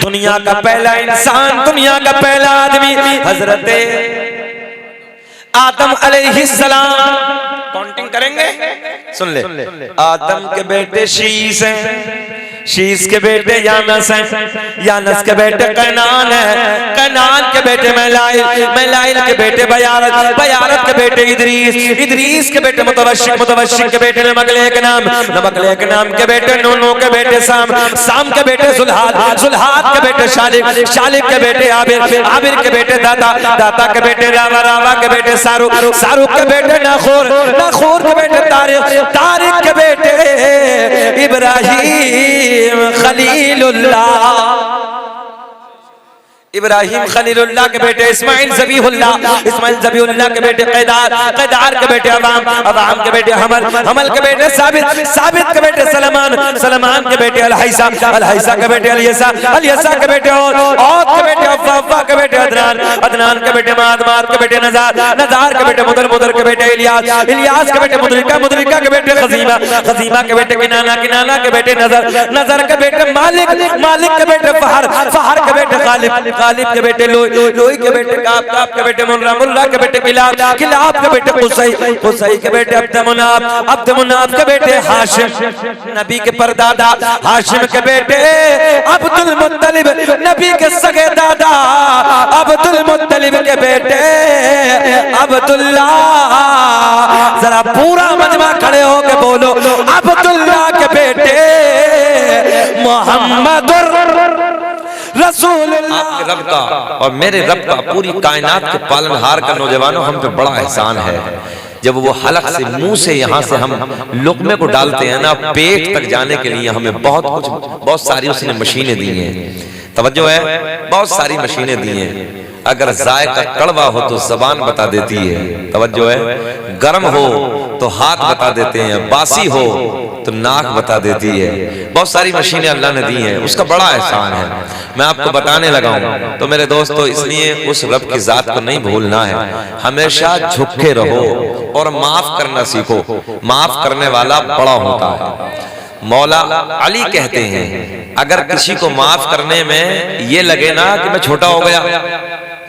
दुनिया का पहला इंसान, दुनिया का पहला आदमी हजरत आदम अलैहिस्सलाम। काउंटिंग करेंगे, सुन ले। आदम के बेटे शीश हैं, शीश के बेटे यानस हैं, यानस के बेटे कैनान है, कैनान के बेटे मैलाइल, मैलाइल के बेटे बयारत, बयारत के बेटे इदरीस, इदरीस के बेटे मुतवश्शिक, मुतवश्शिक के बेटे नमकलेक नाम, नमकलेक नाम के बेटे नूनू के बेटे साम, साम के बेटे जुल्हाद, जुल्हाद के बेटे शालिक, शालिक के बेटे आबिर, आबिर के बेटे दाता, दाता के बेटे रावा, रावा के बेटे सारुक, सारुक के बेटे नाखूर, नाखूर के बेटे तारिक, तारिक के बेटे इब्राहिम खलीलुल्लाह, इब्राहिम खलीलुल्लाह के बेटे इस्माइल ज़बीहुल्लाह, इस्माइल ज़बीहुल्लाह के बेटे कैदार, कैदार के बेटे अवाम, अवाम के बेटे हमल, हमल के बेटे साबित, साबित के बेटे सलमान, सलमान के बेटे अलहैसा, अलहैसा के बेटे अलियसा, अलियसा के बेटे औद के बेटे अफ़्फ़ा, अफ़्फ़ा के बेटे अदनान, अदनान के बेटे माद, माद के बेटे नज़ार, नज़ार के बेटे मुदर, मुदर के बेटे इलियास, इलियास के बेटे मुदरिका, मुदरिका के बेटे खज़ीमा, खज़ीमा के बेटे किनाना, किनाना के बेटे नज़र, नज़र के बेटे मालिक, मालिक के बेटे फहर, फहर के बेटे गालिब, गालिब के बेटे लोई, लोई के बेटे काब, काब के बेटे मुर्रा, मुर्रा के बेटे किलाब, किलाब के बेटे कुसै, कुसै के बेटे अब्दमुनाब, अब्दमुनाब के बेटे हाशिम, नबी के परदादा, हाशिम के बेटे अब्दुल मुत्तलिब, नबी के सगे दादा, अब्दुल मुत्तलिब के बेटे अब्दुल्ला। जरा पूरा मजमा खड़े हो के बोलो, अब्दुल्ला के बेटे मोहम्मदुर रसूल। आपके रब का और मेरे रब का, पूरी कायनात के पालनहार का नौजवानों हम पे बड़ा एहसान है। जब वो हलक से, मुंह से, यहाँ से हम लुक़मे को डालते हैं ना, पेट तक जाने के लिए हमें बहुत कुछ, बहुत सारी उसने मशीनें दी हैं। तवज्जो है, बहुत सारी मशीनें दी हैं। अगर जायका कड़वा हो तो जबान बता देती है, तवज्जो है, गर्म हो तो हाथ बता देते हैं, बासी हो तो नाक बता देती है। बहुत सारी मशीनें अल्लाह ने दी हैं, उसका बड़ा एहसान है। मैं आपको बताने लगा हूं तो मेरे दोस्तों, इसलिए उस रब की जात को नहीं भूलना है। हमेशा झुके रहो और माफ करना सीखो। माफ करने वाला बड़ा होता है। मौला अली कहते हैं, अगर किसी को माफ करने में ये लगे ना कि मैं छोटा हो गया,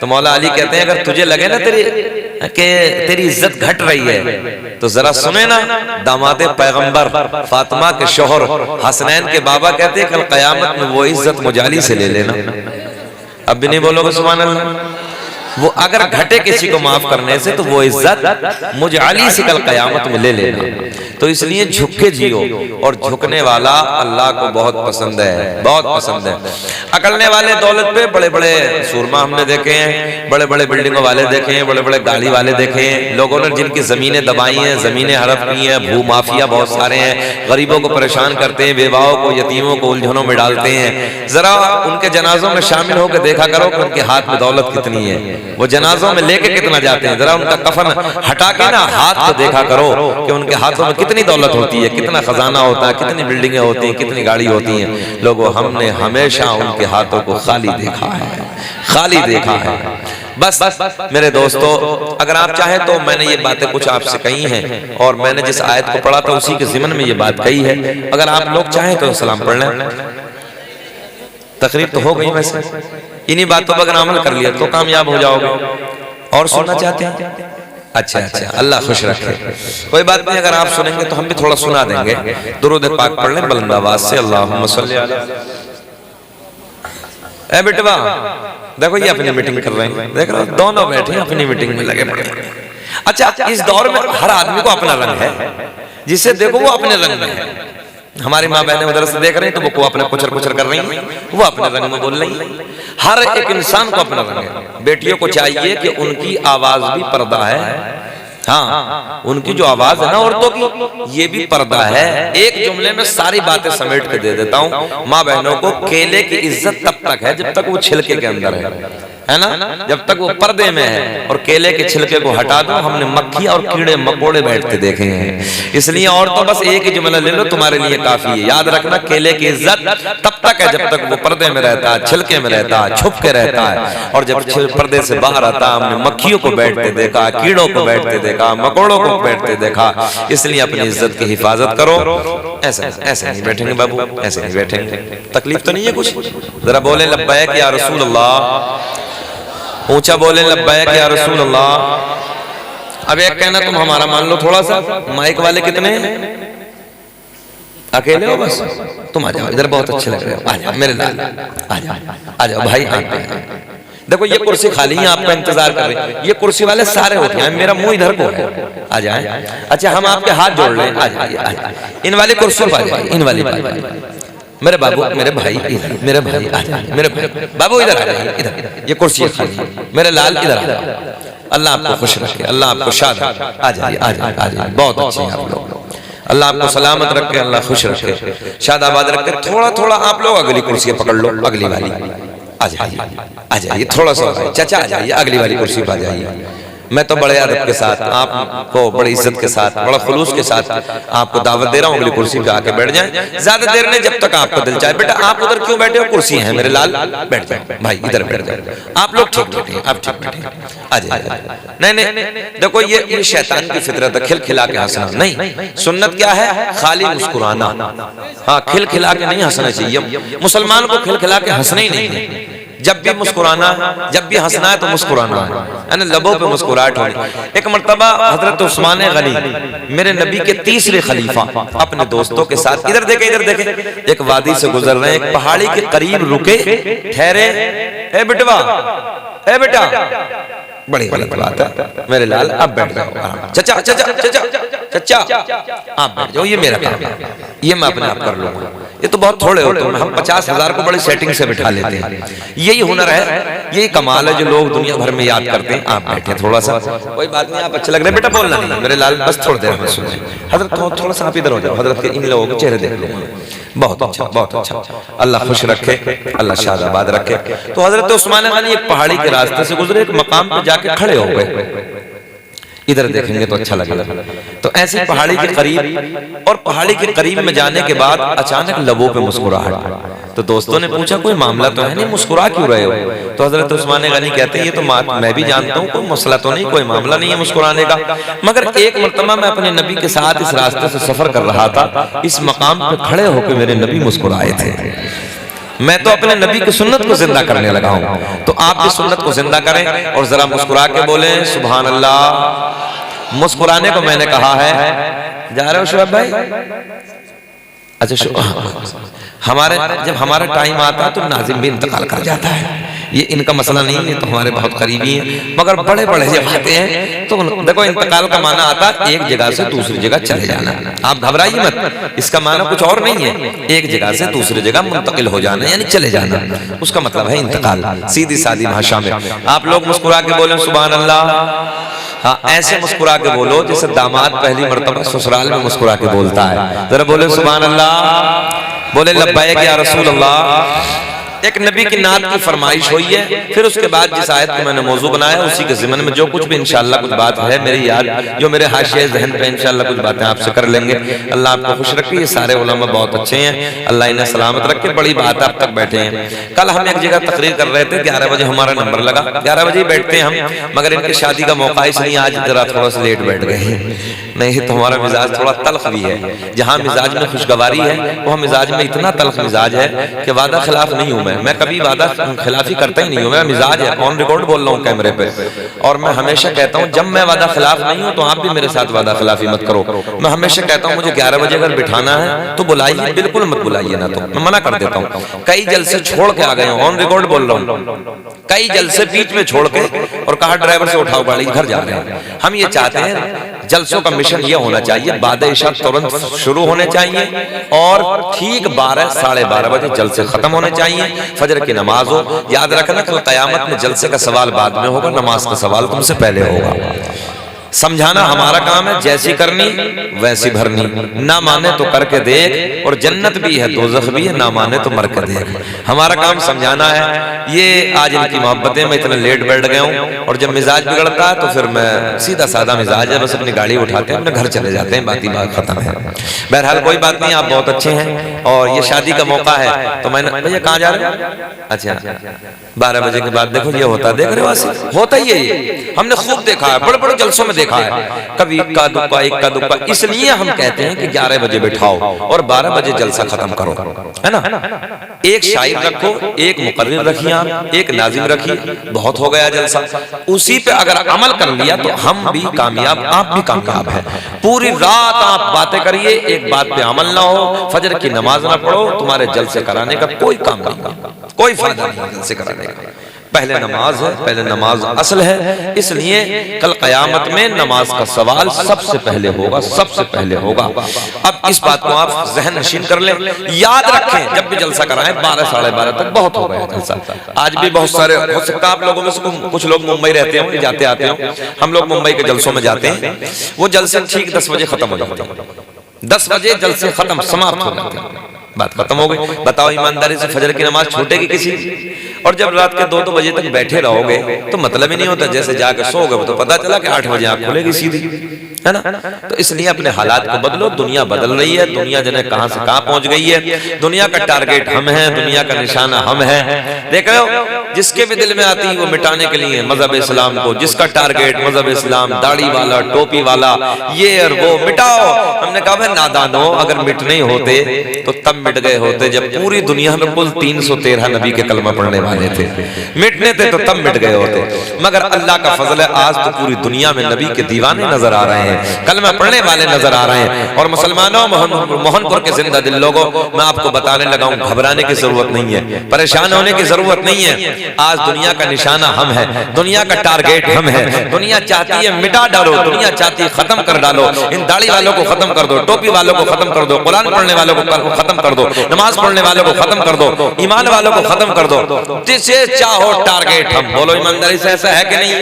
तो मौला अली कहते हैं, अगर तुझे लगे ना तेरी इज्जत घट रही है, तो जरा सुने ना, दामादे पैगंबर फातिमा के शोहर हसनैन के बाबा कहते हैं, कल कयामत में वो इज्जत मुजाली से ले लेना। अब भी नहीं बोलोगे सुभान अल्लाह? वो अगर घटे किसी को माफ करने से, तो वो इज्जत मुजाली से कल कयामत में ले लेना। तो इसलिए झुक के जियो, और झुकने वाला अल्लाह को बहुत पसंद है, बहुत पसंद है। अकलने वाले दौलत पे बड़े बड़े सूरमा हमने देखे हैं, बड़े बड़े बिल्डिंगों वाले देखे हैं, बड़े बड़े गाड़ी वाले देखे हैं, लोगों ने जिनकी जमीनें दबाई हैं, जमीनें हड़प की हैं, भू माफिया बहुत सारे हैं, गरीबों को परेशान करते हैं, बेवाओं को, यतीमों को उलझनों में डालते हैं। जरा उनके जनाजों में शामिल होकर देखा करो कि उनके हाथ में दौलत कितनी है, वो जनाजों में लेके कितना जाते हैं। जरा उनका कफन हटा के ना हाथ को देखा करो कि उनके हाथों में कितनी दौलत होती है, कितना खजाना होता है, कितनी बिल्डिंगें होती हैं, कितनी गाड़ी होती हैं। लोगों, हमने हमेशा उनके हाथों को खाली देखा है, खाली देखा है। बस मेरे दोस्तों, अगर आप चाहें तो मैंने ये बातें कुछ आपसे कही हैं, और मैंने जिस आयत को पढ़ा था उसी के ज़िमन में ये बात कही है। अगर आप लोग चाहें तो सलाम पढ़ लें। तकरीब तो हो गई, वैसे इन्हीं बातों पर अगर अमल कर लिया तो कामयाब हो जाओगे। और सुनना चाहते हैं? अच्छा अच्छा, अल्लाह खुश रखे। कोई बात नहीं, अगर आप सुनेंगे तो हम भी थोड़ा सुना देंगे। दुरूद पाक पढ़ लें बुलंद आवाज से। अल्लाहुम्मा सल्ली अला। ए बेटवा, देखो ये अपनी मीटिंग कर रहे हैं, देख रहे हो, दोनों बैठे हैं अपनी मीटिंग में लगे पड़े। अच्छा, इस दौर में हर आदमी को अपना रंग है, जिसे देखो वो अपने रंग में है। हमारी माँ बहनें उधर से देख रही हैं तो वो अपने कुचर कुचर कर रही हैं, वो अपने रंग में बोल रही हैं। हर एक इंसान को अपना रंग है। बेटियों को चाहिए कि उनकी आवाज भी पर्दा है। हाँ, उनकी जो आवाज है ना औरतों की, ये भी पर्दा है। एक जुमले में सारी बातें समेट के दे देता हूँ। माँ बहनों को केले की इज्जत तब तक है जब तक वो छिलके के अंदर है। है ना, जब तक वो पर्दे में है। और केले के छिलके को हटा दो, हमने मक्खियां और कीड़े मकोड़े बैठते देखे हैं। इसलिए और तो बस एक ही जुमला ले लो, तुम्हारे लिए काफी है। याद रखना, केले की इज्जत तब तक है जब तक वो पर्दे में रहता है, छिलके में रहता है, छुप के रहता है। और जब पर्दे से बाहर आता, हमने मक्खियों को बैठते देखा, कीड़ों को बैठते देखा, मकोड़ों को बैठते देखा। इसलिए अपनी इज्जत की हिफाजत करो। ऐसे ऐसे नहीं बैठेंगे बाबू, ऐसे नहीं बैठेंगे। तकलीफ तो नहीं है कुछ? जरा बोले लब्बैक या रसूल अल्लाह, ऊंचा बोले लब्बैक या रसूल अल्लाह। अब एक कहना तुम हमारा मान लो थोड़ा सा। माइक वाले कितने हैं? अकेले हो बस? तुम आ जाओ इधर, बहुत अच्छे लग रहे हो। आ जाओ मेरे लाल, आ जाओ भाई। देखो ये कुर्सी खाली है, आपका इंतजार कर रहे हैं। ये कुर्सी वाले सारे उठे हैं, मेरा मुंह इधर को है। आ जाए। अच्छा हम आपके हाथ जोड़ रहे हैं, आ जाइए। इन वाली कुर्सियों पर आ जाइए, इन वाली मेरे बाबू, मेरे भाई, मेरे भाई आ जाइए। मेरे बाबू इधर आ जाइए, इधर। ये कुर्सी खाली है, मेरे लाल इधर आ जाइए। अल्लाह आपको खुश रखे, अल्लाह आपको शाद। आ जाइए, आ जाइए, आ जाइए। बहुत अच्छे हैं आप लोग। अल्लाह आपको सलामत रखे, अल्लाह खुश रखे, शादाबाद रखे। थोड़ा थोड़ा आप लोग अगली कुर्सी पकड़ लो, अगली वाली। आ जाइए, आ जाइए, थोड़ा सा चाचा आ जाइए, अगली वाली कुर्सी पर आ जाइए। मैं तो बड़े अदब के साथ आपको, बड़ी इज्जत के साथ, बड़ा खुलूस के साथ आपको दावत दे रहा हूँ, अगली कुर्सी पे आके बैठ जाएं। ज्यादा देर नहीं, जब तक आपको दिल चाहे। बेटा आप उधर क्यों बैठे हो? कुर्सी है मेरे लाल, बैठ जाओ भाई, इधर बैठ जाओ। आप लोग ठीक बैठे, आप ठीक बैठे। आ जाइए। नहीं नहीं, देखो ये शैतान की फितरत है, खिल खिला के हंसना नहीं। सुन्नत क्या है? खाली मुस्कुराना। हाँ, खिल खिला के नहीं हंसना चाहिए। मुसलमान को खिल खिला के हंसना ही नहीं है। जब भी मुस्कुराना, जब भी हंसना है तो मुस्कुराना है ना, लबों पे मुस्कुराहट होनी। एक मर्तबा हजरत उस्मान गनी, मेरे नबी के तीसरे खलीफा, अपने दोस्तों के साथ, इधर देखे, इधर देखे, एक वादी से गुजर रहे हैं। एक पहाड़ी के करीब रुके, ठहरे। ए बेटवा, ए बेटा, बड़ी गलत बात है मेरे लाल, अब बैठ जाओ। चचा चचा चचा चचा आप बैठ जाओ, ये मेरा काम है, ये मैं अपने आप कर लूंगा। ये तो बहुत थोड़े होते हैं, हम 50,000 को बड़ी सेटिंग से बिठा लेते हैं। यही हुनर है, यही कमाल है जो लोग दुनिया भर में याद करते हैं। आप बैठे थोड़ा सा, कोई बात नहीं, आप अच्छे लग रहे हैं। बेटा बोलना नहीं मेरे लाल, बस थोड़ी देर में सुने। हजरत थोड़ा सा आप इधर हो जाओ, हजरत के इन लोगों के चेहरे देख लो। बहुत अच्छा, बहुत अच्छा। अल्लाह खुश रखे, अल्लाह शादाबाद रखे। तो हजरत उस्मान गनी एक पहाड़ी के रास्ते से गुजरे, एक मकाम पे जाके खड़े हो गए। इधर देखेंगे तो अच्छा लगेगा। तो ऐसी पहाड़ी के करीब, और पहाड़ी के करीब में जाने के बाद अचानक लबों पे मुस्कुराहट। तो दोस्तों ने पूछा कोई मामला तो है नहीं, मुस्कुरा क्यों रहे हो? तो हजरत उस्मान गनी कहते हैं ये तो मैं भी जानता हूँ, कोई मसला तो नहीं, कोई मामला नहीं है मुस्कुराने का। मगर एक मर्तबा मैं अपने नबी के साथ इस रास्ते से सफर कर रहा था, इस मकाम पे खड़े होकर मेरे नबी मुस्कुराए थे। मैं तो अपने नबी की सुन्नत को जिंदा करने लगा हूं। तो आप भी सुन्नत को जिंदा करें और जरा मुस्कुरा के बोले सुभान अल्लाह। मुस्कुराने को मैंने कहा है। जा रहे हो शुएब भाई? अच्छा, हमारे जब हमारा टाइम आता तो नाजिम भी इंतकाल कर जाता है। ये इनका मसला नहीं है, तो हमारे बहुत करीबी हैं। मगर बड़े बड़े जब आते हैं तो देखो, इंतकाल का माना आता है एक जगह से दूसरी जगह चले जाना। आप घबराइए मत, इसका माना कुछ और नहीं है। एक जगह से दूसरी जगह मुंतकिल हो जाना, यानी चले जाना, उसका मतलब है इंतकाल, सीधी सादी भाषा में। आप लोग मुस्कुरा के बोले सुभान अल्लाह। हाँ, ऐसे मुस्कुरा के बोलो जैसे दामाद पहली मर्तबा ससुराल में मुस्कुरा के बोलता है। जरा बोले सुभान अल्लाह, बोले लब्बैक या रसूल अल्लाह। एक नबी की नात की फरमाइश हुई है। फिर उसके बाद जिस आयत को मैंने मौजू बनाया, उसी के ज़िमन में जो कुछ भी इंशाअल्लाह कुछ बात है मेरी याद, जो मेरे हाशिए ज़हन पे इंशाअल्लाह कुछ बातें आपसे कर लेंगे। अल्लाह आपको खुश रखे। ये सारे उलमा बहुत अच्छे हैं, अल्लाह इन्हें सलामत रखे। बड़ी बात आप तक बैठे हैं। कल हम एक जगह तकरीर कर रहे थे, 11 बजे हमारा नंबर लगा। 11 बजे बैठते हैं हम, मगर इनकी शादी का मौका इसलिए आज जरा थोड़ा सा लेट बैठ गए। नहीं तो हमारा मिजाज थोड़ा तल्ख भी है। जहाँ मिजाज में खुशगवारी है, वह मिजाज में इतना तल्ख मिजाज है कि वादा खिलाफ नहीं हूँ मैं कभी वादा खिलाफी करता ही नहीं हूँ। मेरा मिजाज है, ऑन रिकॉर्ड बोल रहा हूँ कैमरे पे। और मैं हमेशा कहता हूँ जब मैं वादा खिलाफ नहीं हूँ तो आप भी मेरे साथ वादा खिलाफी मत करो। मैं हमेशा कहता हूँ मुझे 11 बजे अगर बिठाना है तो बुलाइए, बिल्कुल मत बुलाइए ना, तो मैं मना कर देता हूँ। कई जलसे छोड़ के आ गए हूँ, ऑन रिकॉर्ड बोल रहा हूँ। कई जलसे बीच में छोड़ के और कहा ड्राइवर से उठाओ गाड़ी, घर जा रहे हैं। हम ये चाहते हैं जलसों का मिशन ये होना चाहिए, बादे इशा तुरंत शुरू होने चाहिए और ठीक 12 साढ़े 12 बजे जलसे खत्म होने चाहिए। फजर की नमाज हो। याद रखना कि क़यामत में जलसे का सवाल बाद में होगा, नमाज का सवाल तुमसे पहले होगा। समझाना हमारा काम है, जैसी करनी वैसी भरनी, ना माने तो करके देख, और जन्नत भी है दोज़ख भी है, ना माने तो मर के देख। हमारा काम समझाना है। ये आज इनकी मोहब्बतें, मैं इतना लेट बैठ गया हूँ, और जब मिजाज बिगड़ता है तो फिर मैं सीधा सादा मिजाज है, बस अपनी गाड़ी उठाते हैं अपने घर चले जाते हैं, बात ही बात खत्म है। बहरहाल कोई बात नहीं, आप बहुत अच्छे हैं, और ये शादी का मौका है तो मैंने, भैया कहाँ जा रहे हैं? अच्छा 12 बजे के बाद देखो ये होता, देख रहे हो, होता ही है ये, हमने खूब देखा है, बड़े बड़े जलसों में देखा है, कभी इक्का दुक्का। इसलिए हम कहते हैं कि 11 बजे बैठाओ और 12 बजे जलसा खत्म करो, है ना। एक शायर रखो, एक मुकर्रिर रखिए, आप एक नाजिम रखिए, बहुत हो गया जलसा। उसी पे अगर अमल कर लिया तो हम भी कामयाब, आप भी कामयाब हैं। पूरी रात आप बातें करिए, एक बात पे अमल ना हो, फजर की नमाज ना पढ़ो, तुम्हारे जलसे कराने का कोई काम नहीं, कोई फायदा नहीं जलसे कराने का। पहले नमाज है, पहले नमाज असल है, इसलिए कल क़यामत में नमाज का सवाल सबसे पहले होगा, सबसे पहले होगा। अब इस बात को आप ज़हन नशीन कर लें, याद रखें, जब भी जलसा कराएं 12 साढ़े 12 तक बहुत हो गया जलसा। आज भी बहुत सारे, हो सकता है आप लोगों में से कुछ लोग मुंबई रहते हो, जाते आते हो, हम लोग मुंबई के जलसों में जाते हैं, वो जलसे ठीक 10 बजे खत्म हो जाते हैं, 10 बजे जलसे खत्म, समाप्त हो जाते हैं, बात खत्म हो गई। बताओ ईमानदारी से फजर की नमाज छूटेगी किसी? और जब रात के 2-2 बजे तक बैठे रहोगे तो मतलब ही नहीं होता, जैसे जाके सो गए तो पता चला कि 8 बजे आँख खुलेगी सीधी, है ना। तो इसलिए अपने हालात को बदलो, दुनिया बदल रही है, दुनिया जने कहां से कहां पहुंच गई है, दुनिया का टारगेट हम हैं, दुनिया का निशाना हम हैं। देख रहे हो, जिसके भी दिल में आती है वो मिटाने के लिए मजहब इस्लाम को, जिसका टारगेट मजहब इस्लाम, दाढ़ी वाला, टोपी वाला, ये और वो मिटाओ। हमने कहा भाई नादानो, अगर मिटने होते तो तब मिट गए होते जब पूरी दुनिया में कुल 313 नबी के कलमा पढ़ने वाले थे, मिटने थे तो तब मिट गए होते। मगर अल्लाह का फजल है, आज तो पूरी दुनिया में नबी के दीवाने नजर आ रहे हैं, कलमा पढ़ने वाले नजर आ रहे हैं। और मुसलमानों, मोहनपुर के जिंदा दिल लोगों, मैं आपको बताने लगा हूं, घबराने की जरूरत नहीं है, परेशान होने की जरूरत नहीं है। आज दुनिया का निशाना हम है, दुनिया का टारगेट हम है। दुनिया चाहती है मिटा डालो, दुनिया चाहती है खत्म कर डालो, इन दाढ़ी वालों को खत्म कर दो, टोपी वालों को खत्म कर दो, कुरान पढ़ने वालों को खत्म कर दो, नमाज पढ़ने वालों को खत्म कर दो, ईमान वालों को खत्म कर दो। जिसे चाहो टारगेट हम। बोलो ईमानदारी से, ऐसा है कि नहीं?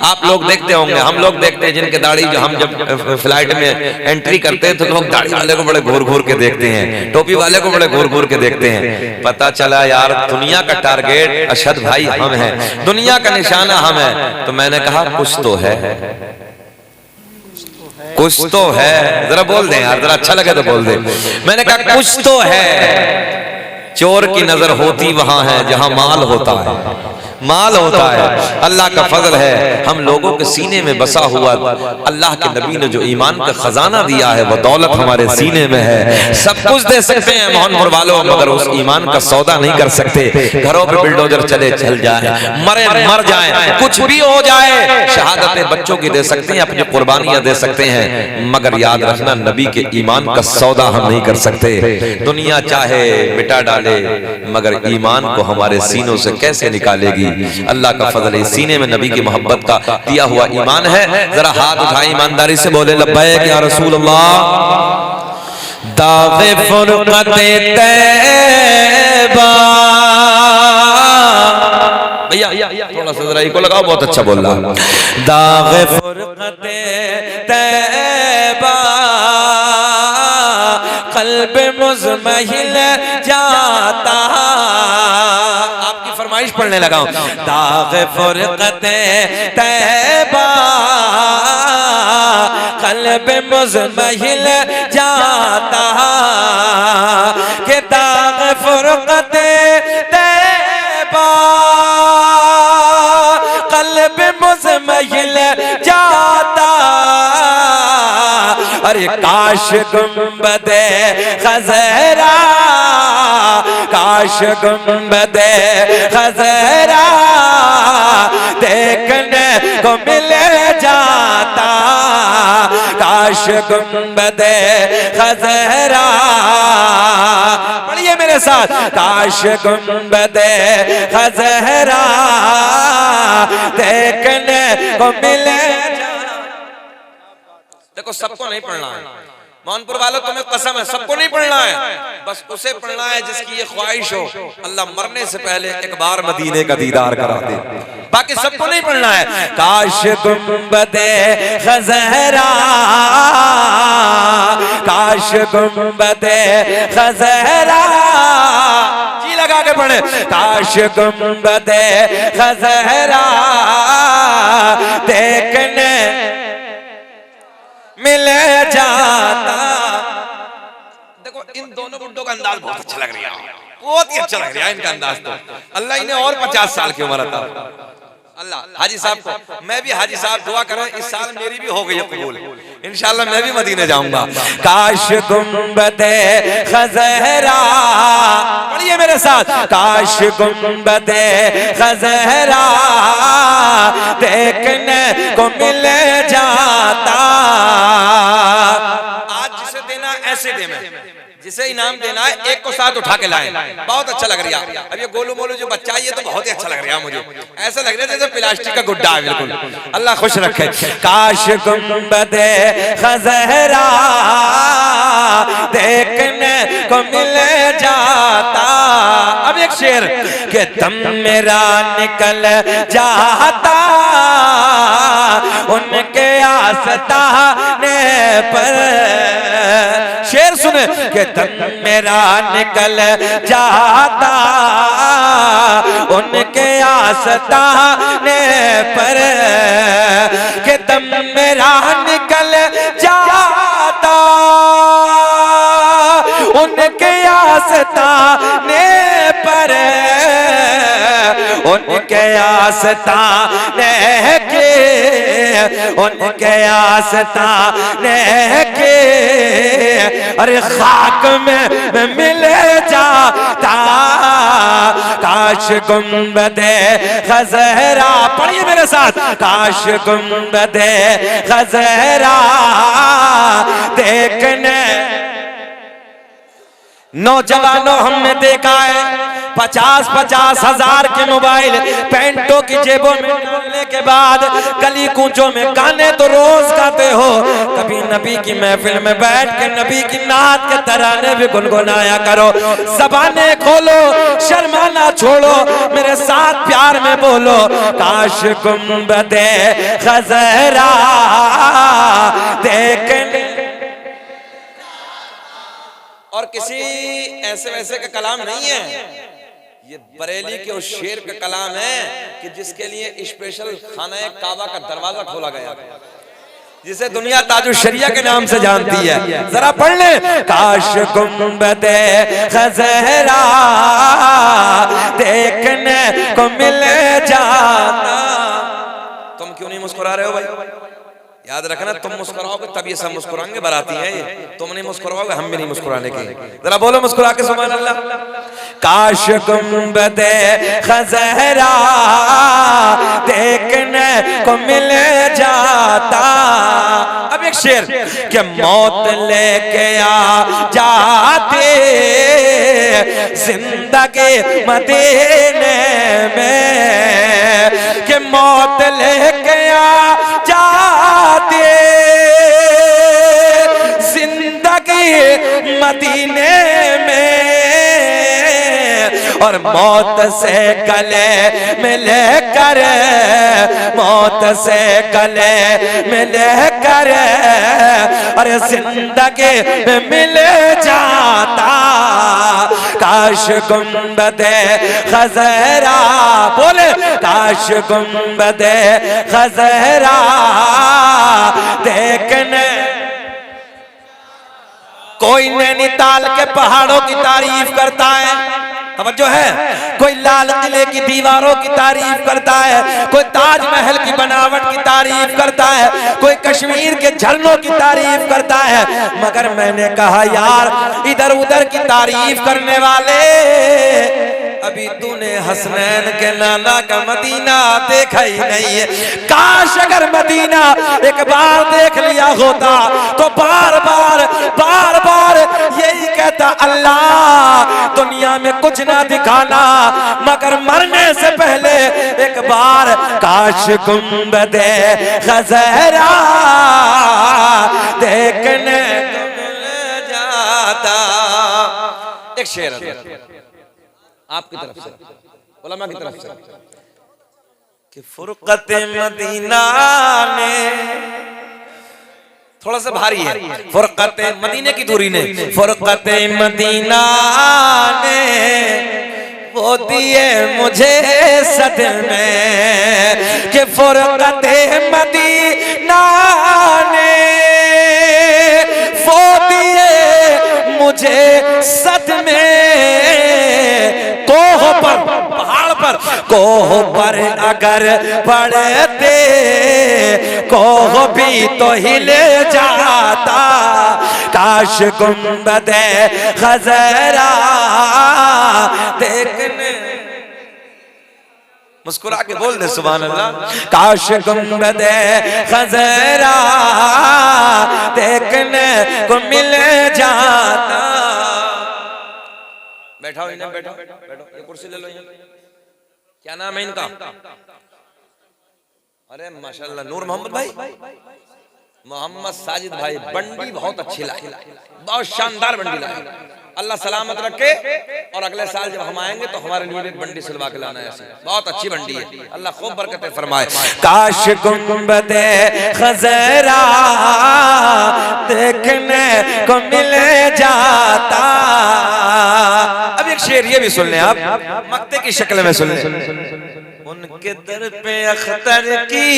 आप लोग देखते होंगे, हम लोग देखते हैं जिनके दाढ़ी, जो हम जब फ्लाइट में एंट्री करते हैं तो लोग दाढ़ी वाले को बड़े घूर घूर के देखते हैं, टोपी वाले को बड़े घूर घूर के देखते हैं। पता चला यार दुनिया का टारगेट अशद भाई हम हैं, दुनिया का निशाना हम है। तो मैंने कहा कुछ तो है, कुछ तो है, जरा बोल दें यार, जरा अच्छा लगे तो बोल दें। मैंने कहा कुछ तो है। चोर की नजर होती वहां है जहां माल होता है, माल होता है। अल्लाह का फजल है, हम लोगों के सीने में बसा हुआ अल्लाह के नबी ने जो ईमान का खजाना दिया है वो दौलत हमारे सीने में है। सब कुछ दे सकते हैं मोहनपुर वालों, मगर उस ईमान का सौदा नहीं कर सकते। घरों पे बिल्डोजर चले चल जाए, मरे मर जाए, कुछ भी हो जाए, शहादतें बच्चों की दे सकते हैं, अपनी कुर्बानियां दे सकते हैं, मगर याद रखना नबी के ईमान का सौदा हम नहीं कर सकते। दुनिया चाहे मिटा डाले, मगर ईमान को हमारे सीनों से कैसे निकालेगी? अल्लाह का फजल है, सीने में नबी की मोहब्बत का दिया हुआ ईमान है। जरा हाथ उठाए ईमानदारी से बोले लब्बैक या रसूल अल्लाह। दाग़े फुरक़ते तैबा, भैया थोड़ा सा जरा इको लगाओ, बहुत अच्छा बोल रहा। दाग़े फुरक़ते तैबा क़ल्ब मुज़महिल जाता, फरमाइश पढ़ने लगा हूं। दाग़े फुरक़ते तैबा क़ल्ब मुज़महिल जाता, के दाग़े फुरक़ते तैबा क़ल्ब मुज़महिल जाता। अरे काश गुंबदे ख़ज़रा, काश गुंबदे ख़ज़रा देखने को मिल जाता, काश गुंबदे ख़ज़रा, पढ़िए मेरे साथ, काश गुंबदे ख़ज़रा देखने को मिल। देखो सबको नहीं पढ़ना है, मानपुर वालों तुम्हें कसम है, सबको नहीं पढ़ना है, बस उसे पढ़ना है जिसकी ये ख्वाहिश हो अल्लाह मरने से पहले एक बार मदीने का दीदार करा दे। बाकी सबको नहीं पढ़ना है। काश गुंबदे खज़हरा, काश गुंबदे खज़हरा, जी लगा के पढ़े। काश गुंबदे खज़हरा देखने मिल जाता। देखो इन दोनों बुड्ढों का अंदाज बहुत अच्छा लग रहा है, बहुत ही अच्छा लग रहा है इनका अंदाज। तो अल्लाह इन्हें और 50 साल की उम्र अता। अल्लाह हाजी साहब को, मैं भी हाजी साहब दुआ करें इस साल मेरी भी हो गई है कबूल, इंशाअल्लाह मैं भी मदीने जाऊंगा। काश गुंबदे खज़हरा, पढ़िए मेरे साथ। काश गुंबदे खज़हरा देखने को मिल जाता। आज जिसे देना ऐसे दे, मैं जिसे इनाम देना है एक को साथ उठा के लाएं। बहुत अच्छा लग रहा है। अब ये गोलू मोलू जो बच्चा है ये तो बहुत ही अच्छा लग रहा है मुझे, ऐसा लग रहा है जैसे प्लास्टिक का गुड्डा है बिल्कुल। अल्लाह खुश रखे। काश गुंबदे खज़हरा देखने को मिल जाता। अब एक शेर के दम मेरा निकल जाता उनके आस्ताने पर। शेर सुने कि दम मेरा निकल जाता उनके आस्ताने पर, कि दम मेरा निकल जाता उनके आस्ताने पर, उनके आस्ताने के, उनके आस्ताने के, अरे खाक में मिल जाता। काश गुंबदे खज़हरा, पढ़िए मेरे साथ। काश गुंबदे खज़हरा देखने। नौजवानों हमने देखा है 50-50 हजार के मोबाइल पैंटों की जेबों में डालने के बाद गली कूचों में गाने तो रोज गाते हो, कभी नबी की महफिल में बैठ के नबी की नात के तराने भी गुनगुनाया करो। ज़बानें खोलो, शर्माना छोड़ो, मेरे साथ प्यार में बोलो। काश गुंबदे खज़हरा देखने। और किसी ऐसे वैसे का कलाम नहीं है, ये बरेली के उस शेर का कलाम है कि जिसके लिए स्पेशल खाना काबा का दरवाजा खोला गया, जिसे दुनिया ताजुल शरिया के नाम से जानती है। जरा पढ़ ले। काश गुंबदे खज़हरा देखने को मिल जाता। तुम क्यों नहीं मुस्कुरा रहे हो भाई? याद रखना, तुम मुस्कुराओगे तब ये सब मुस्कुराएंगे, बाराती है ये। तुम नहीं मुस्कुराओगे हम भी नहीं मुस्कुराने के। जरा बोलो मुस्कुरा के सुभान अल्लाह। काश गुंबदे खज़हरा देखने को मिल जाता। अब एक शेर कि मौत लेके आ जाते जिंदगी मदीने में, कि मौत लेके आ जाते जिंदगी मदीने में, और मौत से गले मिले कर, मौत से गले मिले कर, और जिंदगी में मिल जाता। काश गुंबदे खज़हरा, बोले काश गुंबदे खज़हरा देखने। कोई नैनीताल के पहाड़ों की तारीफ करता है, तवज्जो है, कोई लाल किले की दीवारों की तारीफ करता है, कोई ताजमहल की बनावट की तारीफ करता है, कोई कश्मीर के झरनों की तारीफ करता है, मगर मैंने कहा यार इधर उधर की तारीफ करने वाले, अभी तूने हसनैन के नाना का मदीना देखा ही नहीं है। काश अगर मदीना एक बार देख लिया होता तो बार बार यही कहता, अल्लाह दुनिया में कुछ ना दिखाना मगर मरने से पहले एक बार काश गुंबदे खज़हरा देखने को मिल एक शेर आपकी तरफ से, उलमा की तरफ से कि फुरकत मदीना ने, थोड़ा सा भारी है, फुरकत मदीने की दूरी ने, फुरकत मदीना ने वो दिए मुझे सदमे, कि फुरकत मदीना ने वो दिए मुझे सदमे, कोह पर, पहाड़ पर, कोह पर अगर पड़ते कोह भी तो हिले जाता, काश गुंबदे खजरा देखने, मुस्कुरा के बोल दे सुभान अल्लाह, काश गुंबदे खजरा देखने को मिल जाता। बैठाओ इन्हें, बैठो बैठो, ये कुर्सी ले लो। क्या नाम है इनका? अरे माशाल्लाह, नूर मोहम्मद भाई, मोहम्मद साजिद भाई, बंडी बहुत अच्छी लाई, बहुत शानदार बंडी लाई, अल्लाह सलामत रखे। और अगले साल जब हम आएंगे तो हमारे लिए एक बंडी सिलवा के लाना है, ऐसी बहुत अच्छी बंडी है, अल्लाह खूब बरकतें फरमाए। काश गुंबदे खजरा देखने को मिल जाता। अब एक शेर ये भी सुन लें आप, मक्ते की शक्ल में सुन लें। उनके दर पे अख्तर की,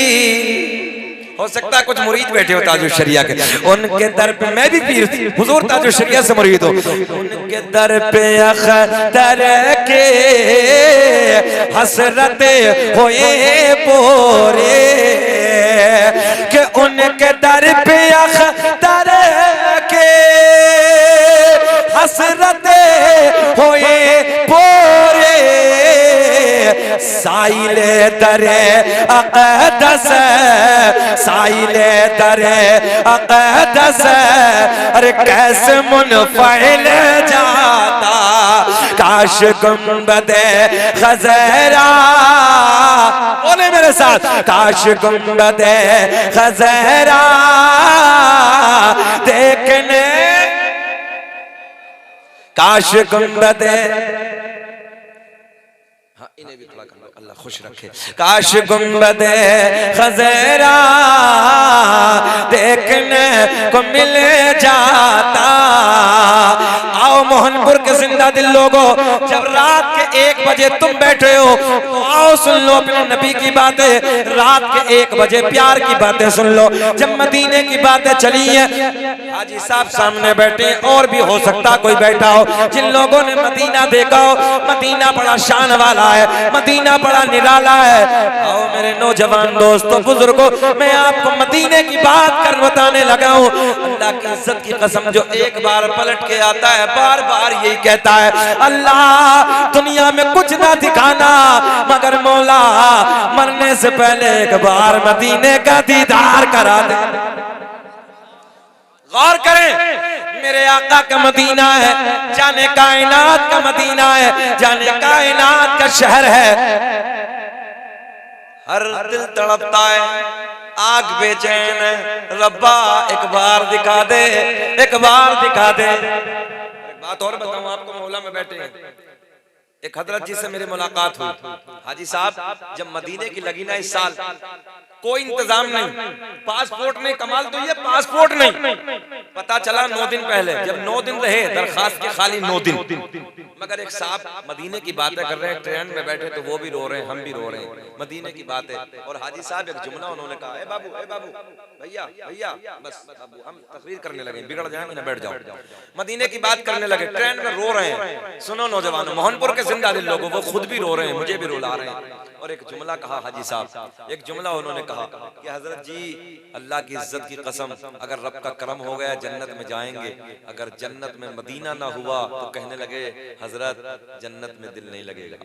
हो सकता है कुछ मुरीद बैठे हो ताजुल शरिया के, उनके दर पे, मैं भी पीर थी, हुजूर ताजुल शरिया से मुरीद हो, उनके दर पे अख्तर के हसरते होए पोरे, कि उनके दर पे अख्तर के हसरते होए पोरे, साइले दरे अक़दस, साइले दरे अक़दस, अरे कैसे मुनफ़इल जाता, काश गुंबदे खजरा, बोले मेरे साथ, काश गुंबदे खजरा देखने, काश गुंबदे, हाँ इन्हें भी थोड़ा कर लो, अल्लाह खुश रखे, काश गुंबदे खजरा देखने को मिल जाता। आओ मोहनपुर के जिंदा दिल लोगों, जब रात के 1 बजे तुम बैठे हो तो आओ सुन लो अपने नबी की बातें, रात के 1 बजे प्यार की बातें सुन लो। जब मदीने की बातें चली है, हाजी साहब सामने बैठे, और भी हो सकता कोई बैठा हो, जिन लोगों ने मदीना देखा हो, मदीना बड़ा शान वाला है, मदीना बड़ा निराला है। आओ मेरे नौजवान दोस्तों, बुजुर्गों, मैं आपको मदीने की बात कर बताने लगा हूँ। अल्लाह की इज्जत की कसम, जो एक बार पलट के आता है बार बार यही कहता है, अल्लाह दुनिया में कुछ ना दिखाना मगर मौला मरने से पहले एक बार मदीने का दीदार करा दे। गौर करें, मेरे आका का मदीना है, जाने कायनात का मदीना है, जाने कायनात का शहर है। हर दिल तड़पता है, आग बेचैन है, रब्बा एक बार दिखा दे, एक बार दिखा दे। एक बात और बताऊं आपको, मौला में बैठे हैं, एक हजरत जी से मेरी मुलाकात हुई। हाजी साहब, जब मदीने की लगी ना इस साल, कोई इंतजाम नहीं, पासपोर्ट नहीं, कमाल तो ये पासपोर्ट नहीं, पता चला 9 दिन पहले, जब 9 दिन रहे दरखास्त के खाली 9 दिन, मगर एक साहब मदीने की बातें कर रहे हैं, ट्रेन में बैठे तो वो भी रो रहे हैं, हम भी रो रहे हैं, मदीने की बातें। और हाजी साहब एक जुमला उन्होंने कहा, ए बाबू भैया भैया, बस बाबू हम तकरीर करने लगे, बिगड़ जाएंगे ना, बैठ जाओ। मदीने की बात करने लगे, ट्रेन में रो रहे हैं। सुनो नौजवानों, मोहनपुर के जिंदा दिल लोगों, वो खुद भी रो रहे हैं, मुझे भी रुला रहे हैं। और एक जुमला कहा हाजी साहब, एक जुमला उन्होंने कहा कि हजरत जी, अल्लाह की इज्जत की कसम, अगर रब का करम हो गया जन्नत में जाएंगे, अगर जन्नत में मदीना ना हुआ तो कहने लगे हजरत जन्नत में दिल नहीं लगेगा।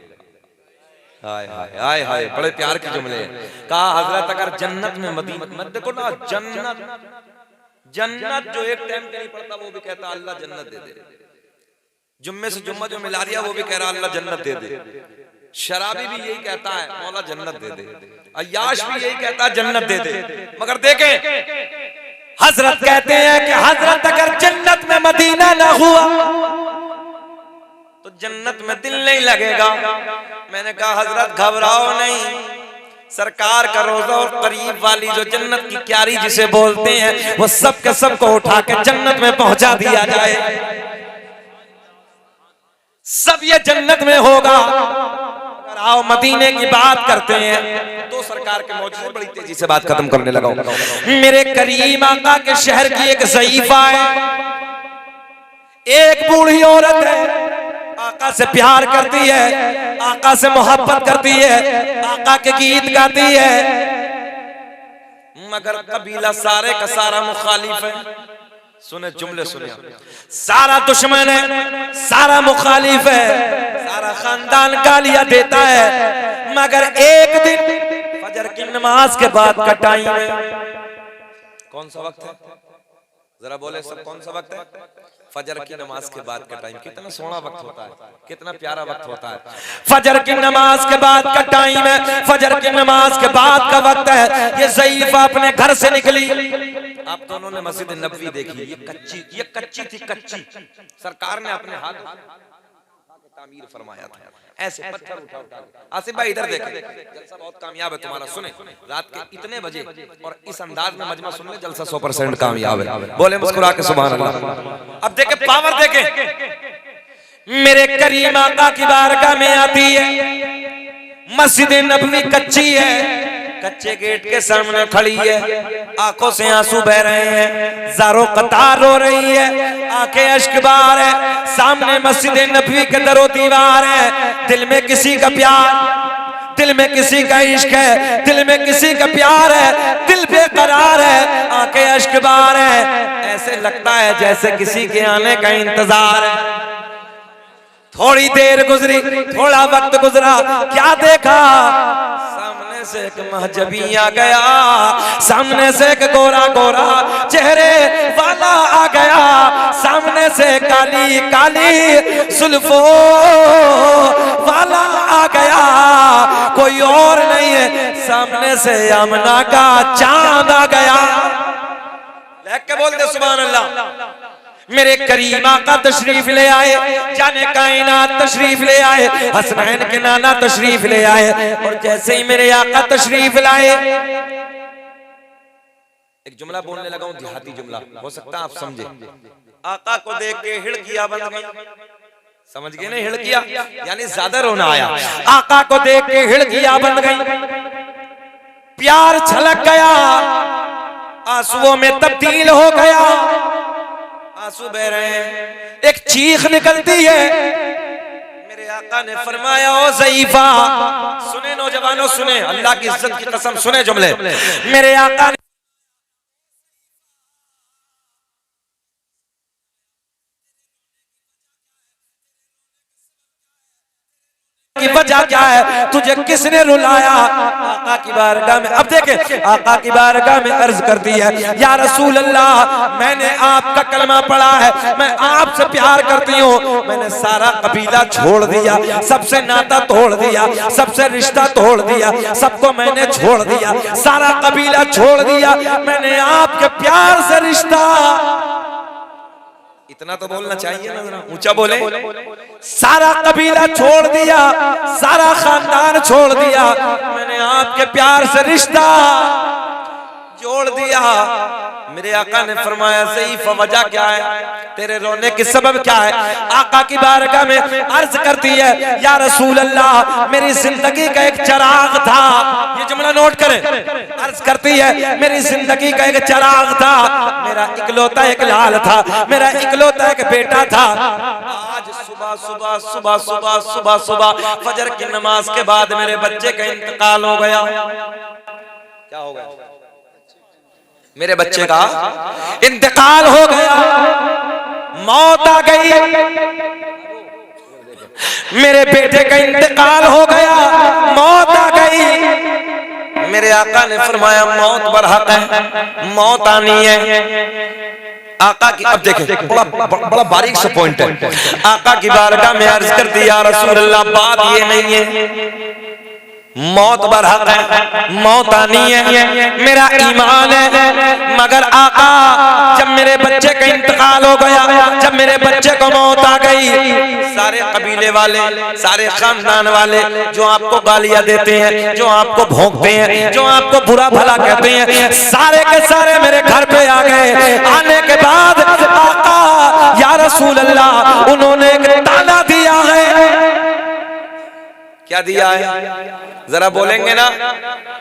हाय हाय हाय हाय, बड़े प्यार के जुमले। कहा हजरत अगर जन्नत में मदीना, मत देखो ना, जन्नत जो एक टाइम नहीं पड़ता वो भी कहता अल्लाह जन्नत दे दे, जुम्मे से जुम्मा जो मिला दिया वो भी कह रहा अल्लाह जन्नत दे दे, शराबी भी यही कहता है मौला जन्नत दे दे, अय्याश भी यही कहता है जन्नत दे दे। मगर देखें, हजरत कहते हैं कि हजरत अगर जन्नत में मदीना ना हुआ तो जन्नत में दिल नहीं लगेगा। मैंने कहा हजरत घबराओ नहीं, सरकार का रोजा और करीब वाली जो जन्नत की क्यारी जिसे बोलते हैं वो सब के सब को उठा के जन्नत में पहुंचा दिया जाए, सब ये जन्नत में होगा। अगर आओ मदीने की बात करते हैं तो सरकार के मौजूद बड़ी तेजी से बात खत्म करने लगा। मेरे करीम आका के शहर की एक ज़ईफा है, एक बूढ़ी औरत है, आका से प्यार करती है, आका से मोहब्बत करती है, आका के गीत गाती है, मगर कबीला सारे का सारा मुखालिफ है। सुने जुमले सुने, सारा दुश्मन है, सारा मुखालिफ है, सारा खानदान गालियां देता है, मगर एक दिन फजर की नमाज के बाद का टाइम है। कौन सा वक्त है जरा बोले सब, कौन सा वक्त है? फजर की नमाज के बाद का टाइम। कितना सोना वक्त होता है, कितना प्यारा वक्त होता है। फजर की नमाज के बाद का टाइम है, फजर की नमाज के बाद का वक्त है। ये ज़ईफा अपने घर से निकली। आप दोनों ने मस्जिद नबवी देखी, ये कच्ची थी, कच्ची। सरकार ने अपने हाथ तामीर फरमाया था, ऐसे पत्थर उठा उठा। आसिफ भाई इधर देखें, जलसा बहुत कामयाब है तुम्हारा। सुने, रात के इतने बजे और इस अंदाज में मजमा सुनने, जलसा 100% कामयाब है। बोले मुस्कुरा के सुभान अल्लाह। अब देखे पावर देखे, मेरे करीम आका की बारगाह में आती है। मस्जिद नबवी कच्ची है, कच्चे गेट के सामने खड़ी है, आंखों से आंसू बह रहे हैं, ज़ारो कतार रो रही है, आंखें अश्कबार है, सामने मस्जिद नबवी के दरो दीवार है। दिल में किसी का प्यार, दिल में किसी का इश्क है, दिल में किसी का प्यार है, दिल बेकरार है, आंखें अश्कबार है। ऐसे लगता है जैसे किसी के आने का इंतजार है। थोड़ी देर गुजरी, थोड़ा वक्त गुजरा, क्या देखा? सामने से एक महजबी आ गया, सामने से एक गोरा गोरा चेहरे वाला आ गया, सामने से काली काली जुल्फों वाला आ गया। कोई और नहीं है, सामने से आमना का चांद आ गया। देख के बोल दे सुभान अल्लाह। मेरे करीम आका तशरीफ ले आए, जाने कायनात तशरीफ ले आए, हसनैन के नाना तशरीफ ले आए। और जैसे ही मेरे आका तशरीफ लाए, एक जुमला बोलने लगा हूं, देहाती जुमला, हो सकता है आप समझे। आका को देख के हिड़कियां बन गई, समझ गए ना? हिड़कियां यानी ज्यादा रोना आया। आका को देख के हिड़कियां बन गई, प्यार छलक गया, आंसुओं में तब्दील हो गया, आंसू बह रहे हैं, एक चीख निकलती है। मेरे आका ने फरमाया, ओ ज़ईफा, सुने नौजवानों सुने, अल्लाह की इज्जत की कसम सुने जुमले। मेरे आका ने की वजह क्या है, तुझे किसने रुलाया? आका की बारगाह में, अब देखे, आका की बारगाह में अर्ज करती है, या रसूल अल्लाह, मैंने आपका कलमा पढ़ा है, मैं आपसे प्यार करती हूँ, मैंने सारा कबीला छोड़ दिया, सबसे नाता तोड़ दिया, सबसे रिश्ता तोड़ दिया, सबको मैंने छोड़ दिया, सारा कबीला छोड़ दिया, मैंने आपके प्यार से रिश्ता। इतना तो बोलना चाहिए ना, ऊंचा बोले। सारा कबीला छोड़ दिया, सारा खानदान छोड़ दिया, मैंने आपके प्यार से रिश्ता जोड़ दिया। मेरे आका ने फरमाया, ज़ईफा वजह क्या है, तेरे रोने की सबब क्या है? आका की बारगाह में अर्ज करती है, या रसूल अल्लाह, मेरी जिंदगी का एक चिराग था। ये जुमला नोट करें, अर्ज करती है, मेरी जिंदगी का एक चिराग था, मेरा इकलौता एक लाल था, मेरा इकलौता एक बेटा था। आज सुबह सुबह सुबह सुबह सुबह सुबह फजर की नमाज के बाद मेरे बच्चे का इंतकाल हो गया। क्या हो गया? मेरे बच्चे का इंतकाल हो गया, मौत आ गई, मेरे बेटे का इंतकाल हो गया, मौत आ गई। मेरे आका ने फरमाया, मौत बरहक है, मौत आनी है। आका की, अब देखें, बड़ा बारीक सा पॉइंट है। आका की बारगाह में अर्ज कर दिया, रसूल अल्लाह, बात ये नहीं है, मौत बरहक है, मौत आनी है, मेरा ईमान है। मगर आका जब मेरे बच्चे का इंतकाल हो गया, जब मेरे बच्चे को मौत आ गई, सारे कबीले वाले, सारे खानदान वाले जो आपको गालियां देते हैं, जो आपको भोंकते हैं, जो आपको बुरा भला कहते हैं, सारे के सारे मेरे घर पे आ गए। आने के बाद आका या रसूल अल्लाह उन्होंने एक ताना दिया है। क्या दिया है? जरा बोलेंगे ना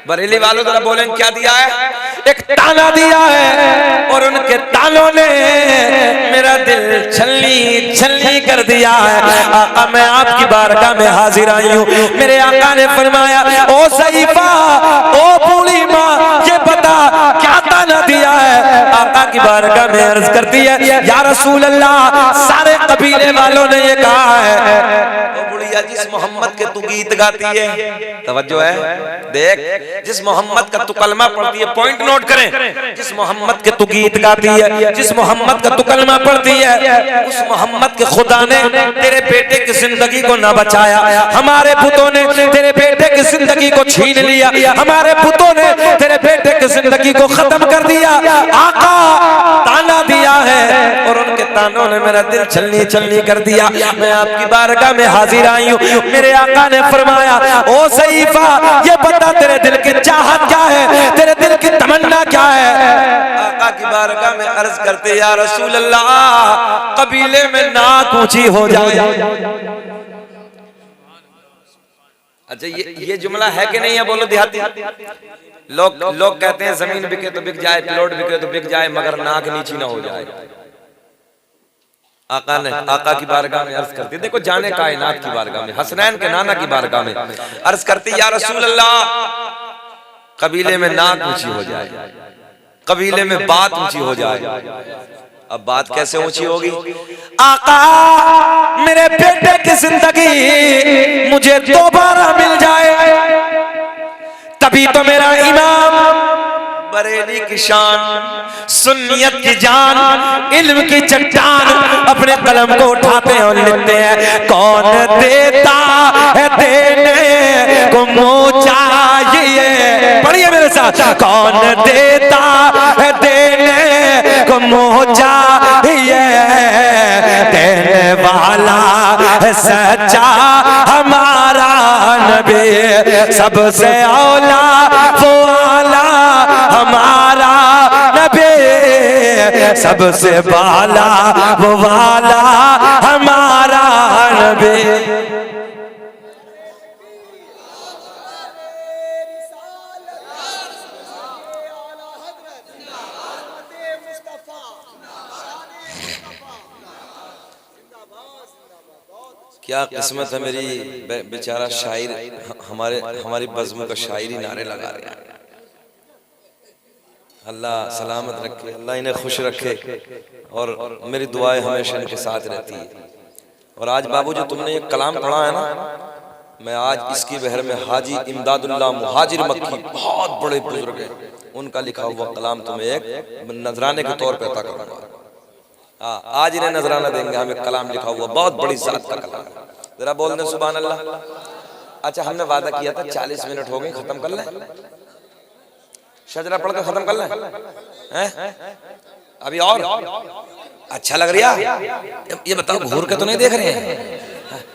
बरेली वालों, जरा बोलेंगे क्या दिया है? एक ताना दिया है और उनके तानों ने मेरा दिल छलनी छलनी कर दिया है। आका मैं आपकी बारगाह में हाजिर आई हूँ। मेरे आका ने फरमाया, ओ सईफा, ओ बूढ़ी माँ, ये बता क्या ताना दिया है? आका की बारगाह में अर्ज करती है, या रसूल अल्लाह, सारे कबीले वालों ने ये कहा है, जिस मोहम्मद के तू गीत गाती है, तवज्जो है, देख, जिस मोहम्मद का तू कलमा पढ़ती है, पॉइंट नोट करें, जिस मोहम्मद के तू गीत गाती है, जिस मोहम्मद का तू कलमा पढ़ती है, उस मोहम्मद के खुदा ने तेरे बेटे की जिंदगी को ना बचाया। हमारे पुतों ने तेरे बेटे की जिंदगी को छीन लिया, हमारे पुतों ने तेरे बेटे की जिंदगी को खत्म कर दिया। आका ताना दिया है और उनके तानों ने मेरा दिल छलनी छलनी कर दिया। मैं आपकी बारगाह में हाजिर आई हूँ। मेरे आका ने फरमाया, ओ सईफा, ये बता तेरे दिल की चाहत क्या है, तेरे दिल की तमन्ना क्या है? आका की बारगाह में अर्ज करते, या रसूल अल्लाह, कबीले में नाक ऊंची हो जाए। अच्छा, ये जुमला है कि नहीं है? बोलो देहाती। लोग कहते हैं जमीन बिके तो बिक जाए, प्लॉट बिके तो बिक जाए, मगर नाक नीची ना हो जाए। आका ने आका की बारगाह में अर्ज करती, देखो जाने कायनात की बारगाह में, हसनैन के नाना की बारगाह में अर्ज करती, या रसूल अल्लाह, कबीले में नाक ऊंची हो जाए, कबीले में बात ऊंची हो जाए। अब बात कैसे ऊंची होगी? आका, मेरे बेटे की जिंदगी मुझे दोबारा मिल जाए, तभी तो मेरा इमाम बरेली की शान, सुन्नियत की जान, इल्म की चट्टान अपने कलम को उठाते हैं और लिखते हैं, कौन देता है देने को मुँह चाहिए। पढ़िए मेरे साथ, कौन देता है देने को मुँह चाहिए, देने वाला है सच्चा हमारा नबी, सबसे औला वो आला हमारा नबी, सबसे बाला वो वाला हमारा नबी। क्या किस्मत है मेरी, बेचारा शायर हमारी बज़्म का शायरी नारे लगा रहे हैं। अल्लाह सलामत रखे, अल्लाह इन्हें खुश रखे और मेरी दुआएं हमेशा इनके साथ रहती है। और आज बाबू जो तुमने ये कलाम पढ़ा है ना, मैं आज इसकी बहर में हाजी इमदादुल्लाह मुहाजिर मक्की, बहुत बड़े बुजुर्ग हैं, उनका लिखा हुआ कलाम तुम्हें एक नजराने के तौर पर अता करूंगा। हाँ, आज इन्हें नजराना देंगे, हमें कलाम लिखा हुआ, बहुत बड़ी जात का कलाम। जरा बोल दें सुभान अल्लाह। अच्छा, हमने वादा किया था 40 मिनट हो गए, खत्म कर लें, शजरा पढ़ कर खत्म कर लें, अभी और अच्छा लग रहा है? ये बताओ, घूर के तो नहीं देख रहे हैं?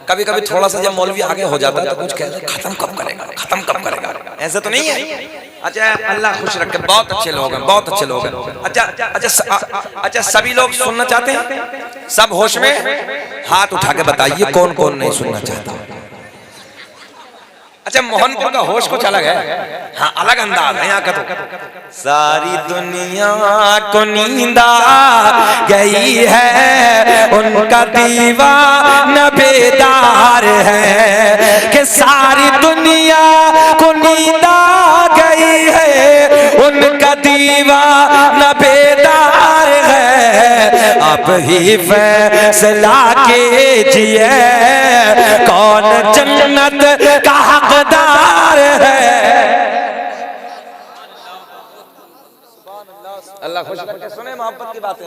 कभी कभी थोड़ा सा जब मौलवी आगे हो जाता है तो कुछ कहते हैं, खत्म कब करेगा, खत्म कब करेगा, ऐसा तो नहीं है? अच्छा, अल्लाह खुश रखे, बहुत अच्छे लोग हैं, बहुत अच्छे लोग हैं। अच्छा, सभी लोग सुनना चाहते हैं? सब होश में हाथ उठा के बताइए कौन कौन नहीं सुनना चाहता। अच्छा, मोहनपुर का होश कुछ अलग है, हाँ अलग अंदाज है यहाँ का। तो सारी दुनिया को नींद आ गई है, उनका दीवाना बेदार है, कि सारी दुनिया को नींद आ गई है, उनका दीवाना बेदार है। आप ही फैसला कीजिए, कौन जन्नत का हकदार है। अल्लाह खुश करके सुने मोहब्बत की बातें।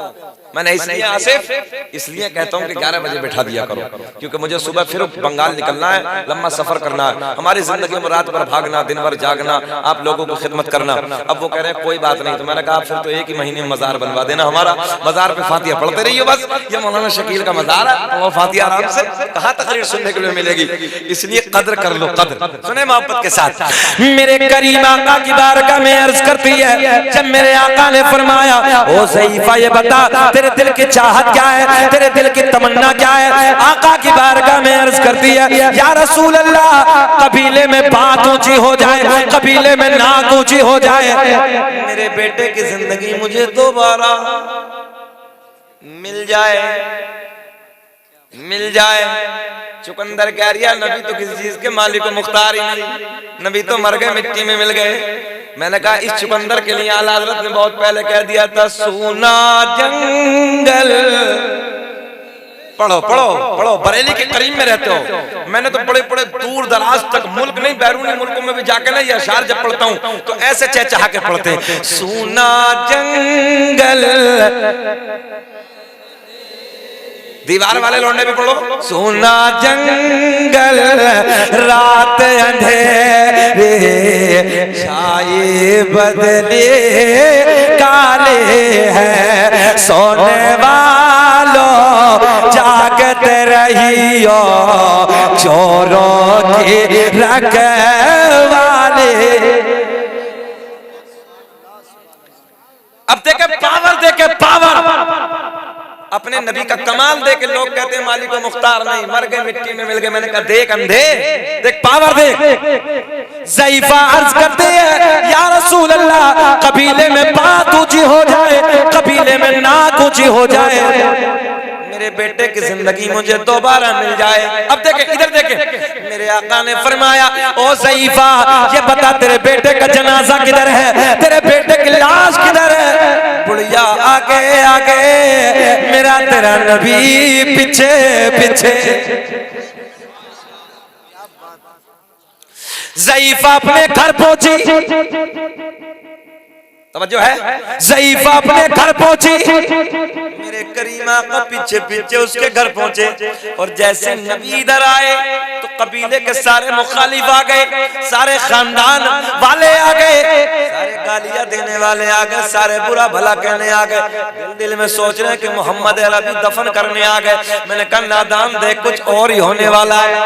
मैंने इसलिए आसिफ इसलिए कहता हूँ कि 11 बजे बैठा दिया करो, क्योंकि मुझे सुबह फिर बंगाल निकलना है, लंबा सफर करना है। हमारी जिंदगी में रात भर भागना, दिन भर जागना, आप लोगों को खिदमत करना। अब वो कह रहे हैं कोई बात नहीं, तो मैंने कहा फिर तो एक ही महीने में मजार बनवा देना हमारा, मजार पे फातिहा पढ़ते रहिए बस। ये मौलाना शकील का मजार है, वो फातिहा आराम से कहाँ तकरीर सुनने के लिए मिलेगी, इसलिए कद्र कर लो, कद्र सुने मोहब्बत के साथ। मेरे करीम आका की बारगाह में अर्ज करती है, जब मेरे आका ने फरमाया ओ ज़ईफा ये बता तेरे दिल की चाहत क्या है, तेरे दिल की तमन्ना क्या है। आका की बारगाह में अर्ज करती है या रसूल अल्लाह, कबीले में बात ऊंची हो जाए, कबीले में नाक ऊंची हो जाए, मेरे बेटे की जिंदगी मुझे दोबारा मिल जाए, मिल जाए। चुकंदर कह रही है नबी तो किसी चीज के मालिक को मुख्तार ही नहीं, नबी तो मर गए, मिट्टी में मिल गए। मैंने कहा इस चुकंदर के लिए आला हज़रत ने बहुत पहले कह दिया था सोना जंगल। पढ़ो पढ़ो पढ़ो, बरेली के करीब में रहते हो। मैंने तो बड़े बड़े दूर दराज तक मुल्क नहीं, बैरूनी मुल्कों में भी जाके ना ये अशार जब पढ़ता हूँ तो ऐसे चहचहा के पढ़ते हैं, सोना जंगल। दीवार वाले लौंडे भी पढ़ो, सोना जंगल रात अंधेरे छाए बदले काले हैं, सोने वालों जागते रहियो चोरों के रखवाले। अब देखे पावर, देखे पावर, अपने नबी का कमाल देख लोग कहते हैं मालिक को मुख्तार नहीं, मर गए, मिट्टी में मिल गए। मैंने कहा देख अंधे, देख पावर देख। ज़ईफा अर्ज करते हैं या रसूल अल्लाह, कबीले में बात ऊंची हो जाए, कबीले में नाक ऊंची हो जाए, मेरे बेटे की जिंदगी मुझे दोबारा मिल जाए। अब देखे इधर देखे, मेरे आका ने फरमाया ओ ज़ईफा ये बता तेरे बेटे का जनाजा किधर है, तेरे बेटे की लाश किधर है। बुढ़िया आगे आगे, मेरा तेरा नबी पीछे पीछे। ज़ईफा अपने घर पहुंची, तवज्जो है, ज़ईफा अपने घर पहुंची, मेरे करीमा का पीछे पीछे उसके घर पहुंचे। और जैसे नबी इधर आए तो कबीले के सारे मुखालिफ आ गए, सारे खानदान वाले आ गए, सारे गालियां देने वाले आ गए, सारे बुरा भला कहने आ गए। दिल दिल में सोच रहे हैं कि मोहम्मद अरबी दफन करने आ गए। मैंने कहा नादान देख कुछ और ही होने वाला है।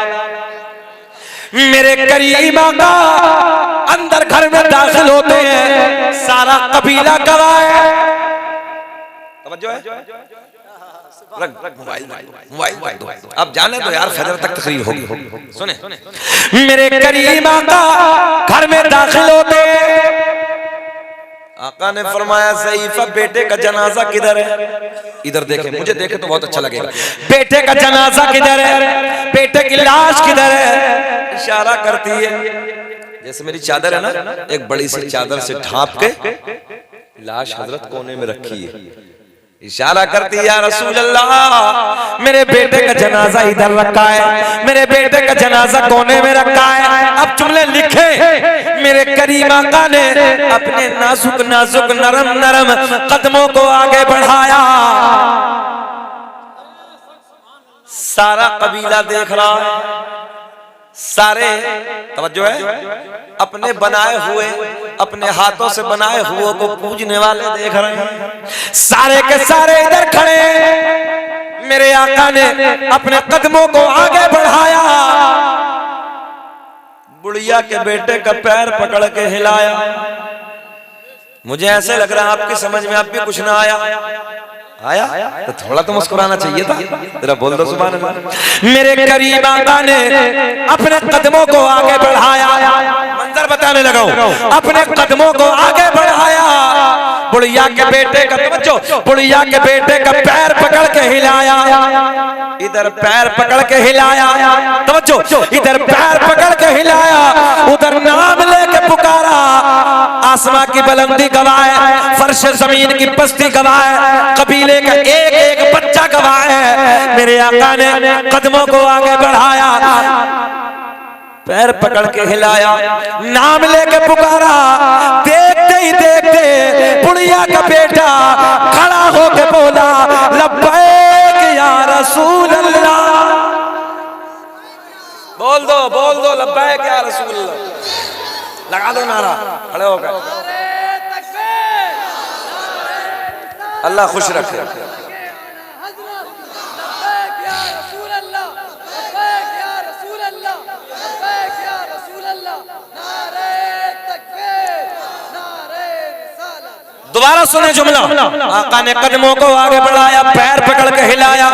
मेरे करीम आका अंदर घर में दाखिल होते हैं, सारा कबीला गवाह है। तवज्जो है, मोबाइल अब जाने तो यार फजर तक तकरीर होगी। सुने मेरे करीम आका घर में दाखिल होते हैं। आका ने फरमाया ज़ईफा बेटे का जनाजा किधर है। इधर देखे, मुझे देखे तो बहुत अच्छा लगेगा। बेटे का जनाजा किधर है, बेटे की लाश किधर है। इशारा करती है, जैसे मेरी चादर है ना, एक बड़ी सी चादर से ढांप के लाश हजरत कोने में रखी है। इशारा करती है या रसूल अल्लाह मेरे बेटे का जनाजा इधर रखा है, मेरे बेटे का जनाजा कोने में रखा है। अब जुमले लिखे मेरे करीम आका ने अपने नाजुक नाजुक नरम नरम कदमों को आगे बढ़ाया। सारा कबीला देख रहा है, सारे तवज्जो है, अपने बनाए हुए, अपने हाथों से बनाए हुए को पूजने वाले देख रहे हैं। सारे के सारे इधर खड़े, मेरे आका ने अपने कदमों को आगे बढ़ाया, बुढ़िया के बेटे का पैर पकड़ के हिलाया। मुझे ऐसे लग रहा है आपकी समझ में अब भी कुछ ना आया तो थोड़ा तो मुस्कुराना चाहिए था। तेरा बोल दो सुभान अल्लाह। मेरे करीम आका ने अपने कदमों को आगे बढ़ाया, मंजर बताने लगा हूं, अपने कदमों को आगे बढ़ाया, बुढ़िया के बेटे का तवज्जो, बुढ़िया के बेटे का पैर पकड़ के हिलाया, इधर पैर पकड़ के हिलाया, तवज्जो, इधर पैर पकड़ के हिलाया, उधर नाम लेके पुकारा। आसमां की बुलंदी गवाह है, फर्श जमीन की पस्ती गवाह है, कबीले का एक एक बच्चा गवाह है। मेरे आका ने कदमों को आगे बढ़ाया, पैर पकड़ के हिलाया, नाम लेके पुकारा। देखते ही देखते बुढ़िया का बेटा लब्बैक या रसूल अल्लाह। बोल दो लब्बैक या रसूल अल्लाह। लगा दो नारा खड़े होकर। अल्लाह खुश रखे। दोबारा सुने जुमला। आका ने कदमों को आगे बढ़ाया, पैर पकड़ के हिलाया,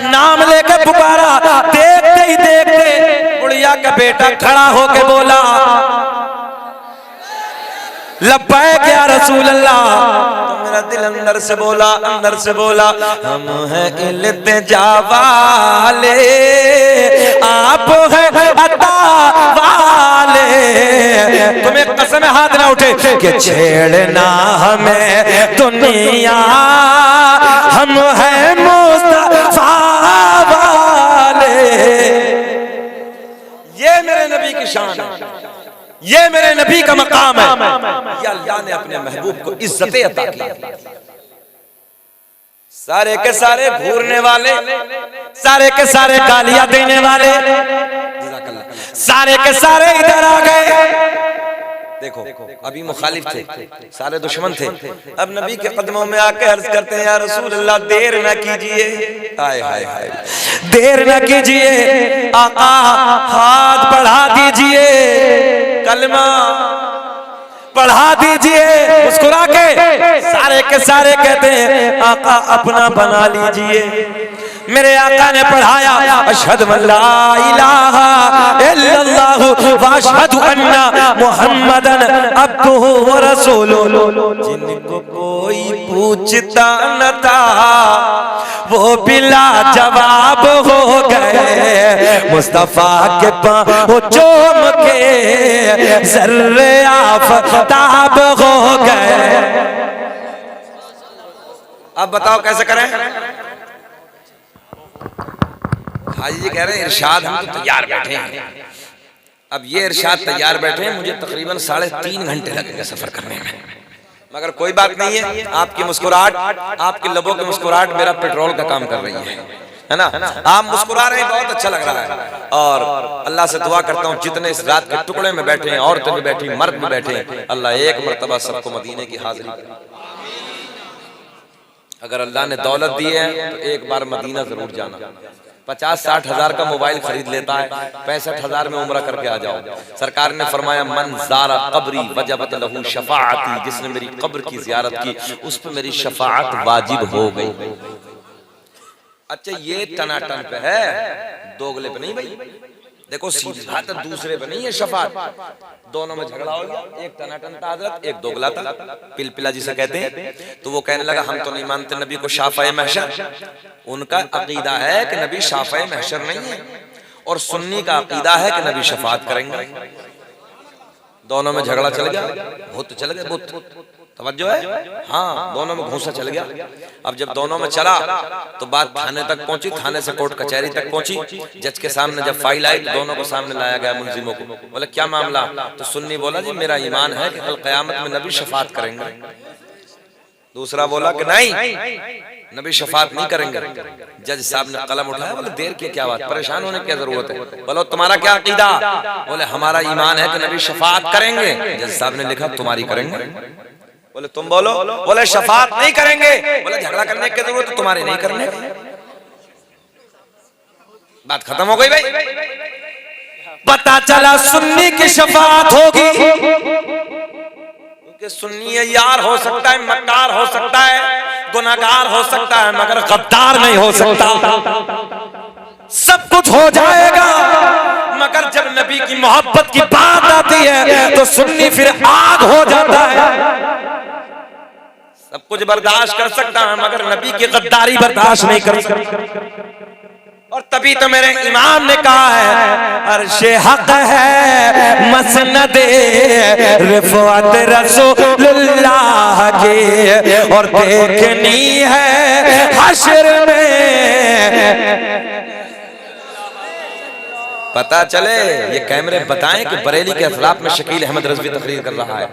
नाम लेकर पुकारा। देखते ही देखते बुढ़िया का बेटा खड़ा होके बोला लब्बैक या रसूल अल्लाह। तो मेरा दिल अंदर से बोला हम हैं इल्तिजा वाले, आप हैं अता वाले। तुम्हें कसम हाथ ना उठे कि छेड़ना हमें दुनिया, हम हैं मुस्तफा वाले। ये मेरे नबी की शान है, ये मेरे नबी का मकाम है। या अल्लाह ने अपने महबूब को इज्जत अता की। सारे के सारे घूरने वाले, सारे के सारे गालियां देने वाले, सारे के सारे इधर आ गए। देखो अभी मुखालिफ थे, सारे दुश्मन थे। अब नबी के कदमों में आके अर्ज करते हैं या रसूल अल्लाह देर न कीजिए, हाय हाय हाय देर न कीजिए, आका हाथ बढ़ा दीजिए, कलमा पढ़ा दीजिए। मुस्कुरा के सारे के सारे कहते हैं आका अपना बना लीजिए। मेरे आका ने पढ़ाया अशहदु अल्ला इलाहा इल्लल्लाहु व अशहदु अन्ना मुहम्मदन अब्दुहु व रसूलुहु। जिनको कोई पूछता न था वो बिला जवाब हो गए, मुस्तफा के पांव चूम के ज़र्रे आफताब हो गए। अब बताओ कैसे करें? हाजी जी कह रहे हैं इरशाद हम तो तैयार बैठे हैं। अब ये इरशाद तैयार बैठे हैं, मुझे तकरीबन 3.5 घंटे लगेंगे सफर करने में, मगर कोई बात नहीं है। आपकी मुस्कुराहट, आपके लबों की मुस्कुराहट मेरा पेट्रोल का काम कर रही है ना। आप मुस्कुरा रहे हैं, बहुत अच्छा लग रहा है। और अल्लाह से दुआ करता हूँ जितने इस रात के टुकड़े में बैठे हैं, औरतें भी बैठी, मर्द भी बैठे हैं, अल्लाह एक मरतबा सबको मदीने की हाजिरी करे। अगर अल्लाह ने दौलत दी है तो एक बार मदीना जरूर जाना। 50-60 हजार का मोबाइल खरीद लेता है, 65 हजार में उम्रा करके आ जाओ। सरकार ने फरमाया मन ज़ारा कब्री वजबत लहू शफाअती, जिसने मेरी कब्र की जियारत की उस पर मेरी शफाअत वाजिब हो गई। अच्छा ये टनाटन पे है, दोगले पे नहीं भाई। देखो सीधी बात है, दूसरे पे नहीं है शफाअत। दोनों में झगड़ा हो गया, एक टनाटन था हजरत, एक दोगला था, पिलपिला जिसे कहते हैं। तो वो कहने लगा हम तो नहीं मानते नबी को शाफ़ए महशर। उनका अकीदा है कि नबी शाफ़ए महशर नहीं है, और सुन्नी का अकीदा है कि नबी शफाअत करेंगे। दोनों में झगड़ा चल गया, भूत चल गए, भूत तवज्जो है, हाँ दोनों में घूंसा चल गया। अब जब दोनों में चला तो बात थाने तक पहुंची, थाने से कोर्ट कचहरी तक पहुंची। जज के सामने जब फाइल आई तो दोनों को सामने लाया गया, मुलजिमों को। बोले क्या मामला? तो सुन्नी बोला जी मेरा ईमान है कि कल क़यामत में नबी शफाअत करेंगे। दूसरा बोला कि नहीं नबी शफाअत नहीं करेंगे। जज साहब ने कलम उठाया, बोले देर की क्या बात, परेशान होने की क्या जरूरत है? बोलो तुम्हारा क्या अकीदा? बोले हमारा ईमान है कि नबी शफाअत करेंगे। जज साहब ने लिखा तुम्हारी करेंगे। बोले तुम बोलो। बोले शफाअत नहीं करेंगे। बोले झगड़ा करने की जरूरत है तुम्हारे नहीं करने। बात खत्म हो गई भाई। पता चला सुन्नी की शफाअत होगी, क्योंकि सुन्नी यार हो सकता है, मक्कार हो सकता है, गुनाहगार हो सकता है, मगर गद्दार नहीं हो सकता। सब कुछ हो जाएगा, मगर जब नबी की मोहब्बत की बात आती है तो सुन्नी फिर आग हो जाता है। सब कुछ बर्दाश्त कर सकता है, मगर नबी की गद्दारी बर्दाश्त नहीं कर सकता। और तभी तो मेरे इमाम ने कहा है अर्शे हक है मसनदे रिफ़अत रसूलुल्लाह की, और देखनी है हश्र में। पता चले ये कैमरे बताएं कि बरेली के खिलाफ में शकील अहमद रज़वी तकरीर कर रहा है।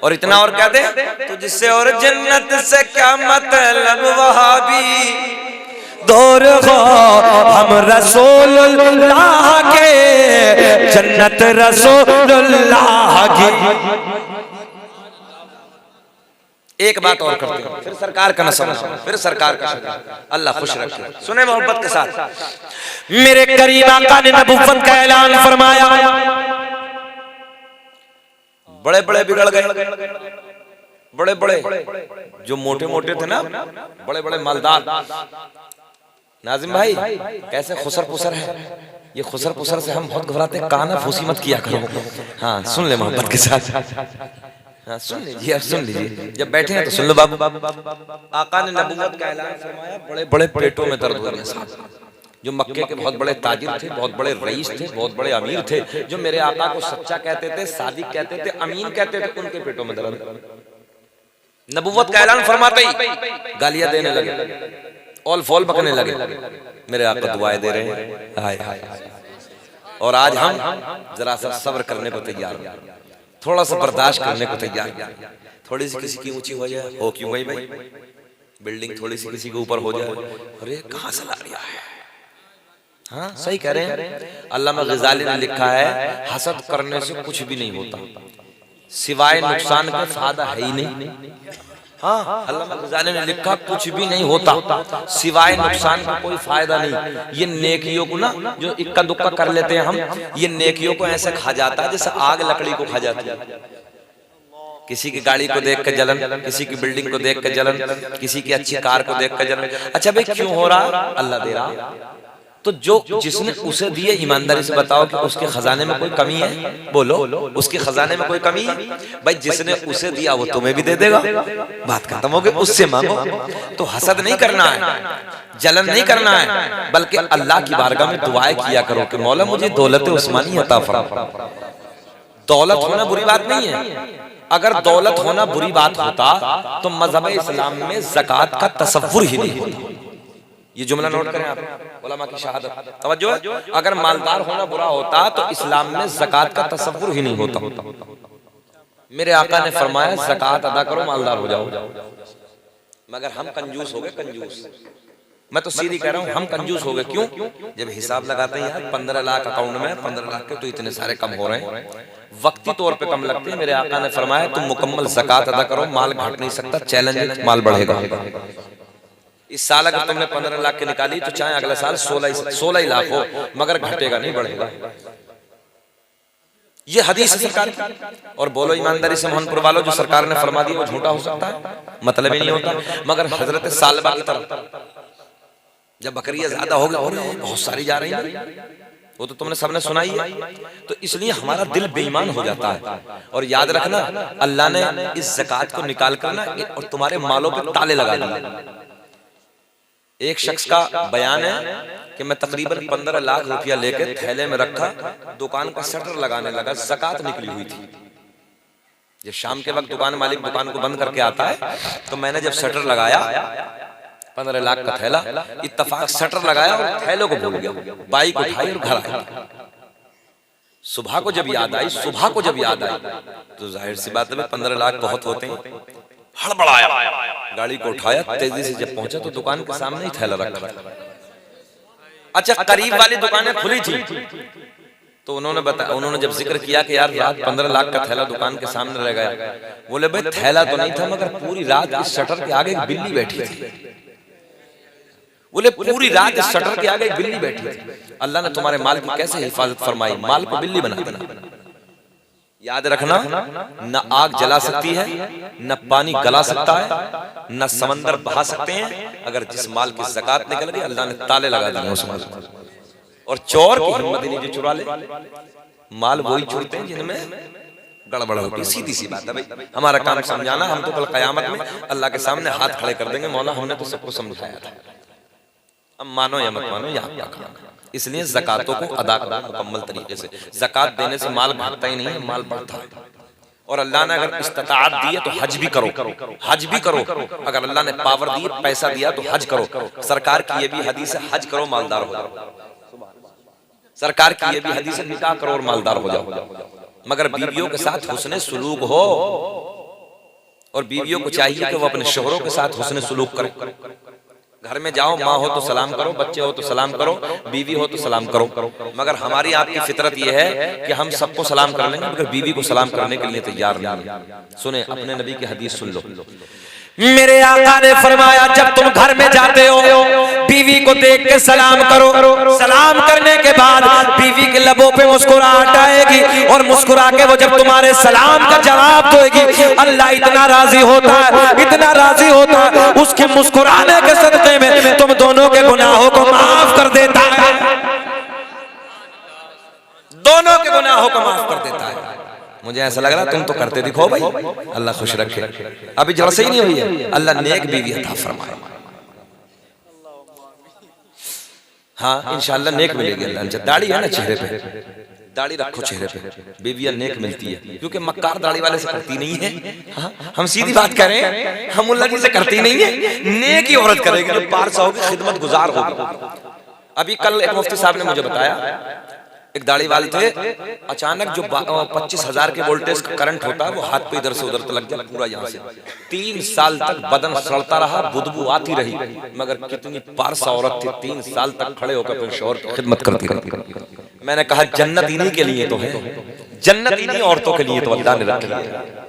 और इतना और कह दे तुझसे और जन्नत से क्या मतलब वहाबी दौर हो हम रसूलुल्लाह के जन्नत रसूलुल्लाह की। एक बात और करते हैं फिर सरकार का न समझना, फिर सरकार का अल्लाह खुश रखे। सुने मोहब्बत के साथ मेरे करीम आका ने नबुव्वत का ऐलान फरमाया। बड़े बड़े बिगड़ गए, बड़े बड़े जो मोटे मोटे थे ना, बड़े बड़े मालदार। नाजिम भाई कैसे खुसर पुसर है, ये खुसर पुसर से हम बहुत घबराते हैं। काना फूसी मत किया करो। हाँ सुन ले मोहब्बत के साथ, हाँ सुन लीजिए, अब सुन लीजिए, जब बैठे हैं तो सुन लो बाबू। आका ने नबुव्वत का ऐलान फरमाया, बड़े बड़े पेटों में दर्द हो रहे हैं। जो मक्के के बहुत बड़े ताजिर थे, बहुत बड़े रईस थे, बहुत बड़े अमीर थे, जो मेरे आका को सच्चा कहते थे, सादिक कहते थे, अमीन कहते थे, उनके पेटों में दर्द। नबुव्वत का ऐलान फरमाते ही गालियां देने लगे, ऑल फॉल बकने लगे। मेरे आका दुआएं दे रहे हैं, हाय हाय। और आज हम जरा सा सब्र करने को तैयार हैं, थोड़ा सा बर्दाश्त करने को तैयार हैं। थोड़ी सी किसी की ऊंची हो जाए, हो क्यों गई भाई, बिल्डिंग थोड़ी सी किसी के ऊपर हो जाए, अरे कहां से ला रहा है। हाँ सही कह रहे हैं। अल्लामा ग़ज़ाली ने लिखा है हसद करने से कुछ भी नहीं होता, सिवाय नुकसान का फायदा है ही नहीं। हाँ अल्लामा ग़ज़ाली ने लिखा कुछ भी नहीं होता सिवाय नुकसान का कोई फायदा नहीं। ये नेकियों को ना जो इक्का दुक्का कर लेते हैं हम, ये नेकियों को ऐसे खा जाता है जैसे आग लकड़ी को खा जाती है। किसी की गाड़ी को देख कर जलन, किसी की बिल्डिंग को देख कर जलन, किसी की अच्छी कार को देख कर जलन। अच्छा भाई क्यों हो रहा? अल्लाह दे रहा। तो जो जिसने उसे दिए ईमानदारी से बताओ कि उसके खजाने में कोई कमी है? बोलो उसके खजाने में कोई कमी है? भाई जिसने उसे दिया वो तुम्हें भी दे देगा, बात खत्म हो गई। उससे मांगो। तो हसद नहीं करना है, जलन नहीं करना है, बल्कि अल्लाह की बारगाह में दुआएं किया करो कि मौला मुझे दौलत उस्मानी अता फरमा। दौलत होना बुरी बात नहीं है। अगर दौलत होना बुरी बात होता तो मज़हब इस्लाम में ज़कात का तसव्वुर ही नहीं होता। ये जुमला नोट करें आप, उलमा की शहादत, तवज्जो है। अगर मालदार होना बुरा होता तो इस्लाम में ज़कात का तसव्वुर ही नहीं होता। मेरे आका ने फरमाया ज़कात अदा करो मालदार हो जाओ। मगर हम कंजूस हो गए, कंजूस। मैं तो सीधी कह रहा हूँ, हम कंजूस हो गए। क्यों? जब हिसाब लगाते हैं यार 15 लाख अकाउंट में, 15 लाख के तो इतने सारे कम हो रहे हैं, वक्ती तौर पे कम लगते हैं। मेरे आका ने फरमाया तुम मुकम्मल ज़कात अदा करो, माल घट नहीं सकता, चैलेंज माल बढ़ेगा। इस साल अगर तुमने 15 लाख की निकाली तो चाहे अगले साल 16 ही लाख हो, मगर घटेगा नहीं, बढ़ेगा। ये हदीस है सरकार की। और बोलो ईमानदारी से मोहनपुर वालों, जो सरकार ने फरमा दिया वो झूठा हो सकता है? मतलब ही नहीं होता। मगर हजरत सालबा की तरफ जब बकरियां ज्यादा हो गई और बहुत सारी जा रही है, वो तो तुमने सबने सुनाई है। तो इसलिए हमारा दिल बेईमान हो जाता है। और याद रखना अल्लाह ने इस ज़कात को निकाल कर ना और तुम्हारे मालों पे ताले लगा दिए। एक शख्स का बयान है कि मैं तकरीबन 15 लाख रुपया लेकर थैले में रखा, दुकान का शटर लगाने लगा, ज़कात निकली हुई थी। जब शाम के वक्त दुकान मालिक दुकान को बंद करके आता है तो मैंने जब शटर लगाया 15 लाख का थैला, इत्तफाक शटर लगाया और थैलों को भूल गया, बाइक उठाई और घर आया। सुबह को जब याद आई तो जाहिर सी बात है 15 लाख बहुत होते हैं। हड़बड़ाया, गाड़ी को उठाया, तेजी से जब पहुंचा तो दुकान के सामने ही थैला रखा। अच्छा करीब वाली दुकानें खुली थी तो उन्होंने जब जिक्र किया कि यार रात 15 लाख का थैला दुकान के सामने रह गया। बोले भाई थैला तो नहीं था, मगर पूरी रात इस शटर के आगे एक बिल्ली बैठी थी। बोले पूरी रात इस शटर के आगे एक बिल्ली बैठी थी। अल्लाह ने तुम्हारे माल की कैसे हिफाजत फरमाई, माल को बिल्ली बना देना। याद रखना न आग जला सकती है, न पानी गला सकता है, न समंदर बहा सकते हैं। अगर जिस माल की ज़कात निकल गई अल्लाह ने ताले लगा दिए उस माल। और चोर की हिम्मत ही नहीं जो चुरा ले। माल वही चुरते हैं जिनमें गड़बड़ होती है। सीधी सी बात है भाई, हमारा काम समझाना। हम तो कल क़यामत में अल्लाह के सामने हाथ खड़े कर देंगे, मौला हमने तो सबको समझाया था, अब मानो या मत मानो, यहाँ क्या काम। इसलिए ज़कातों को अदा करो मुकम्मल तरीके से। ज़कात देने से माल घटता ही नहीं है, माल बढ़ता है। और अल्लाह ने अगर इस्तिताअत दी है तो हज भी करो, हज भी करो। अगर अल्लाह ने पावर दी, पैसा दिया तो हज करो। सरकार की ये भी हदीस है, हज करो मालदार हो जाओ। सरकार की ये भी हदीस है, निकाह करो और मालदार हो जाओ। मगर बीवियों के साथ हुस्ने सुलूक हो, और बीवियों को चाहिए कि वो अपने शोहरों के साथ हुस्न सुलूक करें। घर में जाओ, माँ हो तो सलाम करो, बच्चे हो तो सलाम करो, बीवी हो तो सलाम करो। मगर हमारी आपकी फितरत ये है कि हम सबको सलाम कर लेंगे मगर बीवी को सलाम करने के लिए तैयार नहीं है। सुने, अपने नबी की हदीस सुन लो। मेरे आका ने फरमाया, जब तुम घर में जाते हो बीवी को देख के सलाम करो। सलाम करने के बाद बीवी के लबों पे मुस्कुराहट आएगी और मुस्कुरा के वो जब तुम्हारे सलाम का जवाब देगी, अल्लाह इतना राजी होता है, इतना राजी होता है, उसके मुस्कुराने के सदके में तुम दोनों के गुनाहों को माफ कर देता है, दोनों के गुनाहों को माफ कर देता है। मुझे ऐसा लग रहा तुम तो करते दिखो भाई, अल्लाह खुश रखे। अभी जलसे ही नहीं हुई है, अल्लाह नेक बीवी अता फरमाए। हाँ इंशाअल्लाह नेक मिलेगी अल्लाह। दाढ़ी है ना चेहरे पे, दाढ़ी रखो चेहरे पे, बीवियां नेक मिलती है, क्योंकि मक्कार दाढ़ी वाले से करती नहीं है। हाँ? हम सीधी बात करें, हम मुल्ला जी से करती नहीं है, नेक ही औरत करेगी जो पारसा होगी, खिदमत गुजार होगी। अभी कल एक मुफ्ती साहब ने मुझे बताया, एक दाढ़ी वाले थे, अचानक जो 25,000 के वोल्टेज का करंट होता है वो हाथ पे इधर से उधर लग गया पूरा यहाँ से। 3 साल तक बदन सड़ता रहा, बुदबू आती रही, मगर कितनी पारसा औरत थी, 3 साल तक खड़े होकर अपने शौहर की खिदमत करती रही। मैंने कहा जन्नत इन्हीं के लिए तो है, जन्नत इन्हीं औरतों के लिए तो अल्लाह ने रखी है।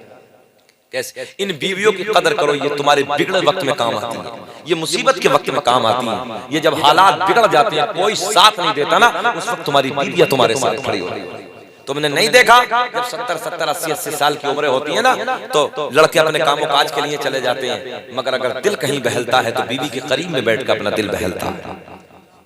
कैसे? इन बीवियों की कदर करो, ये तुम्हारे बिगड़े वक्त में काम आती है, ये मुसीबत के वक्त में काम आती है। ये जब हालात बिगड़ जाते हैं, कोई साथ नहीं देता ना, उस वक्त तुम्हारी बीवियां तुम्हारे साथ खड़ी हो रही है। तुमने नहीं देखा जब 70, 80 साल की उम्रें होती है ना, तो लड़के अपने कामों काज के लिए चले जाते हैं, मगर अगर दिल कहीं बहलता है तो बीवी के करीब में बैठकर अपना दिल बहलता है।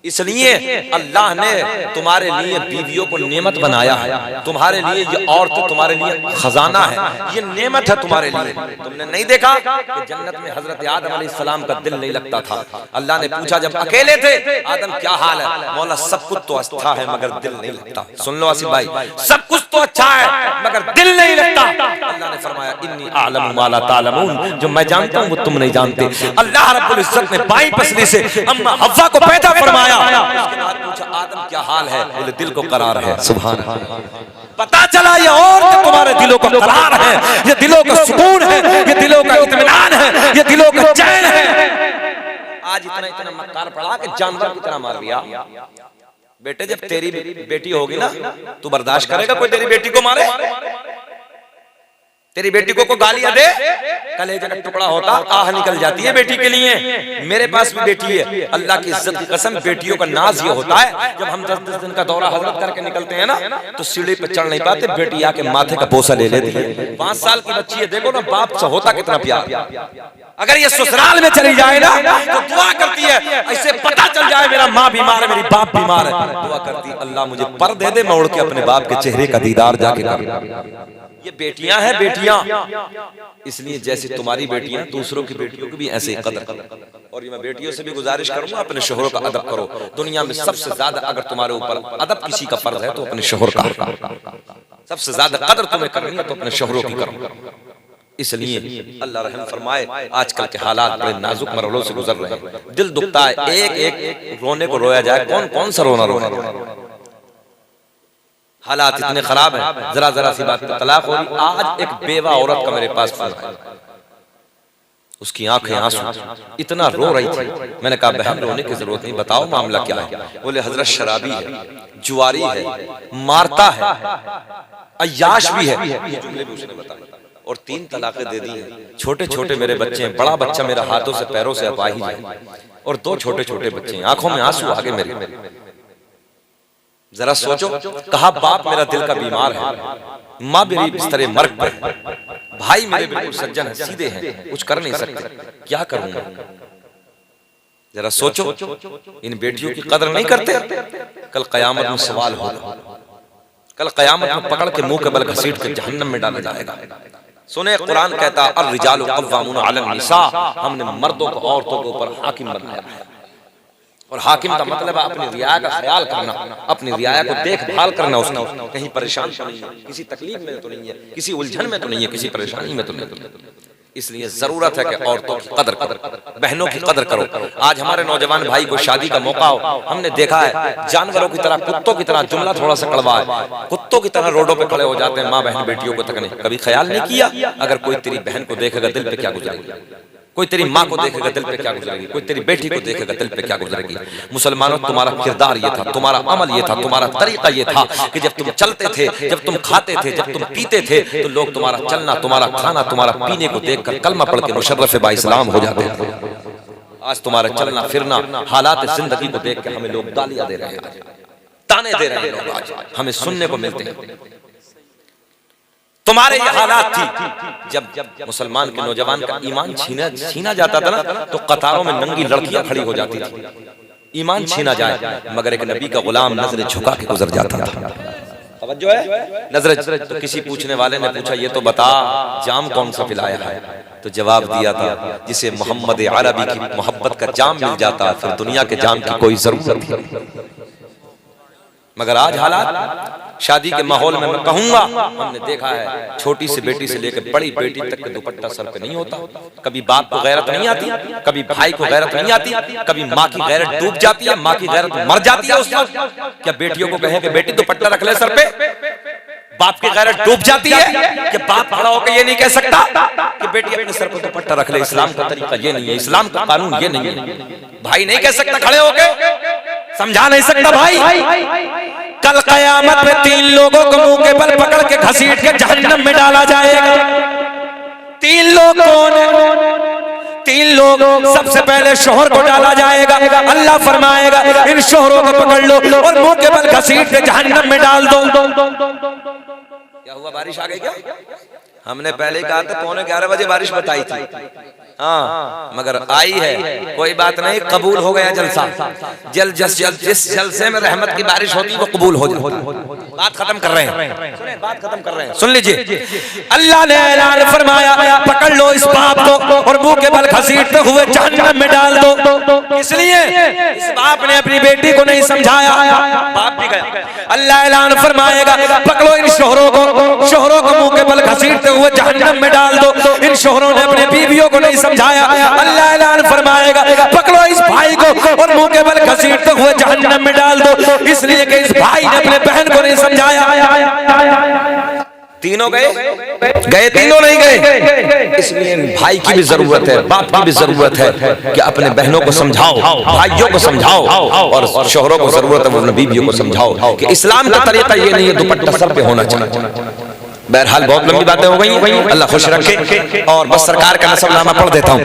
इसलिए अल्लाह ने तुम्हारे लिए बीवियों को नेमत बनाया है, तुम्हारे लिए ये औरत तुम्हारे लिए खजाना है, ये नेमत है तुम्हारे लिए। तुमने नहीं देखा कि जन्नत में हजरत आदम अलैहिस्सलाम का दिल नहीं लगता था। अल्लाह ने पूछा जब अकेले थे, आदम क्या हाल है? मौला सब कुछ तो अच्छा है मगर दिल नहीं लगता। सुन लो आसिफ भाई, सब कुछ तो अच्छा है मगर दिल नहीं लगता। अल्लाह ने फरमाया इन्नी आलमु मा ला तालमून, जो मैं जानता हूँ वो तुम नहीं जानते। अल्लाह रब्बुल इज्जत ने बाईं पसली से अम्मा हव्वा को पैदा फरमाया। उसके बाद पूछा आदम क्या हाल है? बोले दिल को करार है। सुभान अल्लाह, पता चला ये और तुम्हारे दिलों का करार है, ये दिलों का सुकून है, ये दिलों का इत्मीनान है, ये दिलों का चैन है। आज इतना इतना मक्कार पड़ा कि जानवर की तरह मार दिया। बेटे जब तेरी बेटी होगी ना, तू बर्दाश्त करेगा कोई तेरी बेटी को मारे? तेरी बेटी को गालियां दे, कलेजे का टुकड़ा होता, आह निकल जाती है बेटी के लिए। मेरे पास भी बेटी है, अल्लाह की इज्जत की कसम, बेटियों का नाज ये होता है जब हम 10 दिन का दौरा हजरत करके निकलते हैं ना, तो सीढ़ी पे चढ़ नहीं पाते, बेटी आके माथे का बोसा ले लेती है। 5 साल की बच्ची है, देखो ना बाप से होता कितना प्यार। अगर ये ससुराल में चली जाए ना तो दुआ करती है, ऐसे पता चल जाए मेरा माँ बीमार है, मेरी बाप बीमार है, दुआ करती अल्लाह मुझे पर दे दे, मैं उड़ के अपने बाप के चेहरे का दीदार जाके कर। ये बेटियां हैं बेटियां, इसलिए जैसे तुम्हारी बेटियां दूसरों की बेटियों की भी ऐसे कदर करो। और ये मैं बेटियों से भी गुजारिश करूंगा अपने शोहरों का अदब करो। दुनिया में सबसे ज्यादा अगर तुम्हारे ऊपर अदब किसी का फर्ज है तो अपने शोहर का, सबसे ज्यादा कदर तुम्हें करनी है तो अपने शोहरों की करो। इसलिए अल्लाह रहम फरमाए, आजकल के हालात बड़े नाजुक मरहलों से गुजर रहे हैं, दिल दुखता है, एक एक रोने को रोया जाए, कौन कौन सा रोना रोना। हालात इतने खराब हैं, जरा जरा सी बात पे तलाक हो रही। आज एक बेवा औरत का मेरे पास फोन आया, उसकी आंखें आंसू, इतना रो रही थी। मैंने कहा बहन रोने की जरूरत नहीं, बताओ मामला क्या है? बोले हजरत शराबी है, जुआरी है, मारता है, अय्याश भी है, ये जुमले भी उसने बताए, और 3 तलाकें दे दी हैं। छोटे छोटे मेरे बच्चे हैं, बड़ा बच्चा मेरा हाथों से पैरों से अपाहिज है, और 2 छोटे छोटे बच्चे हैं, आंखों में आंसू आगे मेरे। जरा सोचो, कहा बाप मेरा दिल का बीमार है, माँ मेरी बिस्तर मर्ग पर है, भाई मेरे बिल्कुल सज्जन है, सीधे हैं, कुछ कर नहीं सकते, क्या करूंगा? जरा सोचो, इन बेटियों की कदर नहीं करते, कल कयामत में सवाल होगा, कल कयामत में पकड़ के मुंह के बल घसीट के जहन्नम में डाला जाएगा। सुने कुरान कहता है अर्रिजालु क़व्वामून अलन निसा, हमने मर्दों को औरतों के ऊपर हाकिम बनाया है। और हाकिम का मतलब है अपनी रियाया का ख्याल करना, अपनी रियाया को देखभाल करना, उसने कहीं परेशान तो नहीं है, किसी तकलीफ में तो नहीं है, किसी उलझन में तो नहीं है, किसी परेशानी में तो नहीं है। इसलिए जरूरत है कि औरतों की कदर करो, बहनों की कदर करो। आज हमारे नौजवान भाई को शादी का मौका हो, हमने देखा है जानवरों की तरह, कुत्तों की तरह, जुमला थोड़ा सा कड़वा है, कुत्तों की तरह रोडों पे खड़े हो जाते हैं माँ बहन बेटियों को तकने। कभी ख्याल नहीं किया अगर कोई तेरी बहन को देखेगा दिल पे क्या गुजरेगी, कोई तेरी माँ को देखेगा दिल पे क्या गुजरेगी, कोई तेरी बेटी को देखेगा दिल पे क्या गुजरेगी। मुसलमानों, तुम्हारा किरदार ये था, तुम्हारा अमल ये था, तुम्हारा तरीका ये था कि जब तुम चलते थे, जब तुम खाते थे, जब तुम पीते थे, तो लोग तुम्हारा चलना, तुम्हारा खाना, तुम्हारा पीने को देखकर कलमा पढ़ के मुशर्रफ बा इस्लाम हो जाते थे। आज तुम्हारा चलना फिरना, हालात जिंदगी को देख के हमें लोग गालियां दे रहे हैं, ताने दे रहे हैं लोग, आज हमें सुनने को मिलते हैं। तुम्हारे ये हालात थी जब मुसलमान के नौजवान का ईमान छीना जाता था ना, तो कतारों में नंगी लड़कियां खड़ी हो जाती थी, ईमान छीना जाए, मगर एक नबी का गुलाम नजर झुका के गुजर जाता था। तवज्जो है? नजर। तो किसी पूछने वाले ने पूछा, ये तो बता जाम कौन सा पिलाया है? तो जवाब दिया था, जिसे मोहम्मद अरबी की मोहब्बत का जाम मिल जाता फिर दुनिया के जाम की कोई जरूरत नहीं। मगर आज हालात, शादी के माहौल में मैं कहूंगा, हमने देखा है छोटी सी बेटी से लेकर बड़ी बेटी तक के दुपट्टा सर पे नहीं होता। कभी बाप को गैरत नहीं आती, कभी भाई को गैरत नहीं आती, कभी माँ की गैरत डूब जाती है, माँ की गैरत मर जाती है उस वक्त। क्या बेटियों को कहें कि बेटी दुपट्टा रख ले सर पे? बाप की गैरत डूब जाती है कि बाप खड़ा होकर ये नहीं कह सकता कि बेटी अपने सर पर दुपट्टा रख ले। इस्लाम का तरीका ये नहीं है, इस्लाम का कानून ये नहीं है। भाई नहीं कह सकता खड़े होकर, समझा नहीं सकता भाई। कल कयामत में 3 लोगों को मुंह के बल पकड़ के घसीट के जहन्नम में डाला जाएगा। 3 लोग कौन है? 3 लोग। सबसे पहले शोहर को डाला जाएगा। अल्लाह फरमाएगा इन शोहरों को पकड़ लो और मुंह के बल घसीट के जहन्नम में डाल दो। क्या हुआ, बारिश आ गई क्या? हमने पहले कहा था 11:15 बजे बारिश बताई थी, हाँ, मगर आई है, कोई बात नहीं, कबूल हो गया जलसा। जिस जलसे में रहमत की बारिश होती है वो कबूल हो जाती। बात खत्म कर रहे हैं, बात खत्म कर रहे हैं, सुन लीजिए। अल्लाह ने ऐलान फरमाया, पकड़ लो इस बाप को और मुंह के बल घसीटते हुए जहन्नम में डाल दो। इसलिए इस बाप ने अपनी बेटी को नहीं समझाया, बाप भी गया। अल्लाह ऐलान फरमाएगा, पकड़ो इन शोहरों को मुंह के बल घसीटते हुए जहन्नम में डाल दो। इन शोहरों ने अपने बीवियों को नहीं समझाया। अल्लाह ऐलान फरमाएगा, पकड़ो इस भाई को और मुंह के बल घसीटते हुए जहन्नम में डाल दो, इसलिए कि इस भाई ने अपने बहन को नहीं समझाया। तीनों गए, तीनों नहीं गए। इसलिए भाई की भी जरूरत है, बाप की भी जरूरत है कि अपने बहनों को समझाओ, भाइयों को समझाओ, और शोहरों को जरूरत है अपने बीवियों को समझाओ कि इस्लाम का तरीका ये नहीं है दुपट्टा सर पे होना चाहिए। बहरहाल बहुत लंबी बातें हो गई, अल्लाह खुश रखे। और बस सरकार का नसबनामा पढ़ देता हूँ।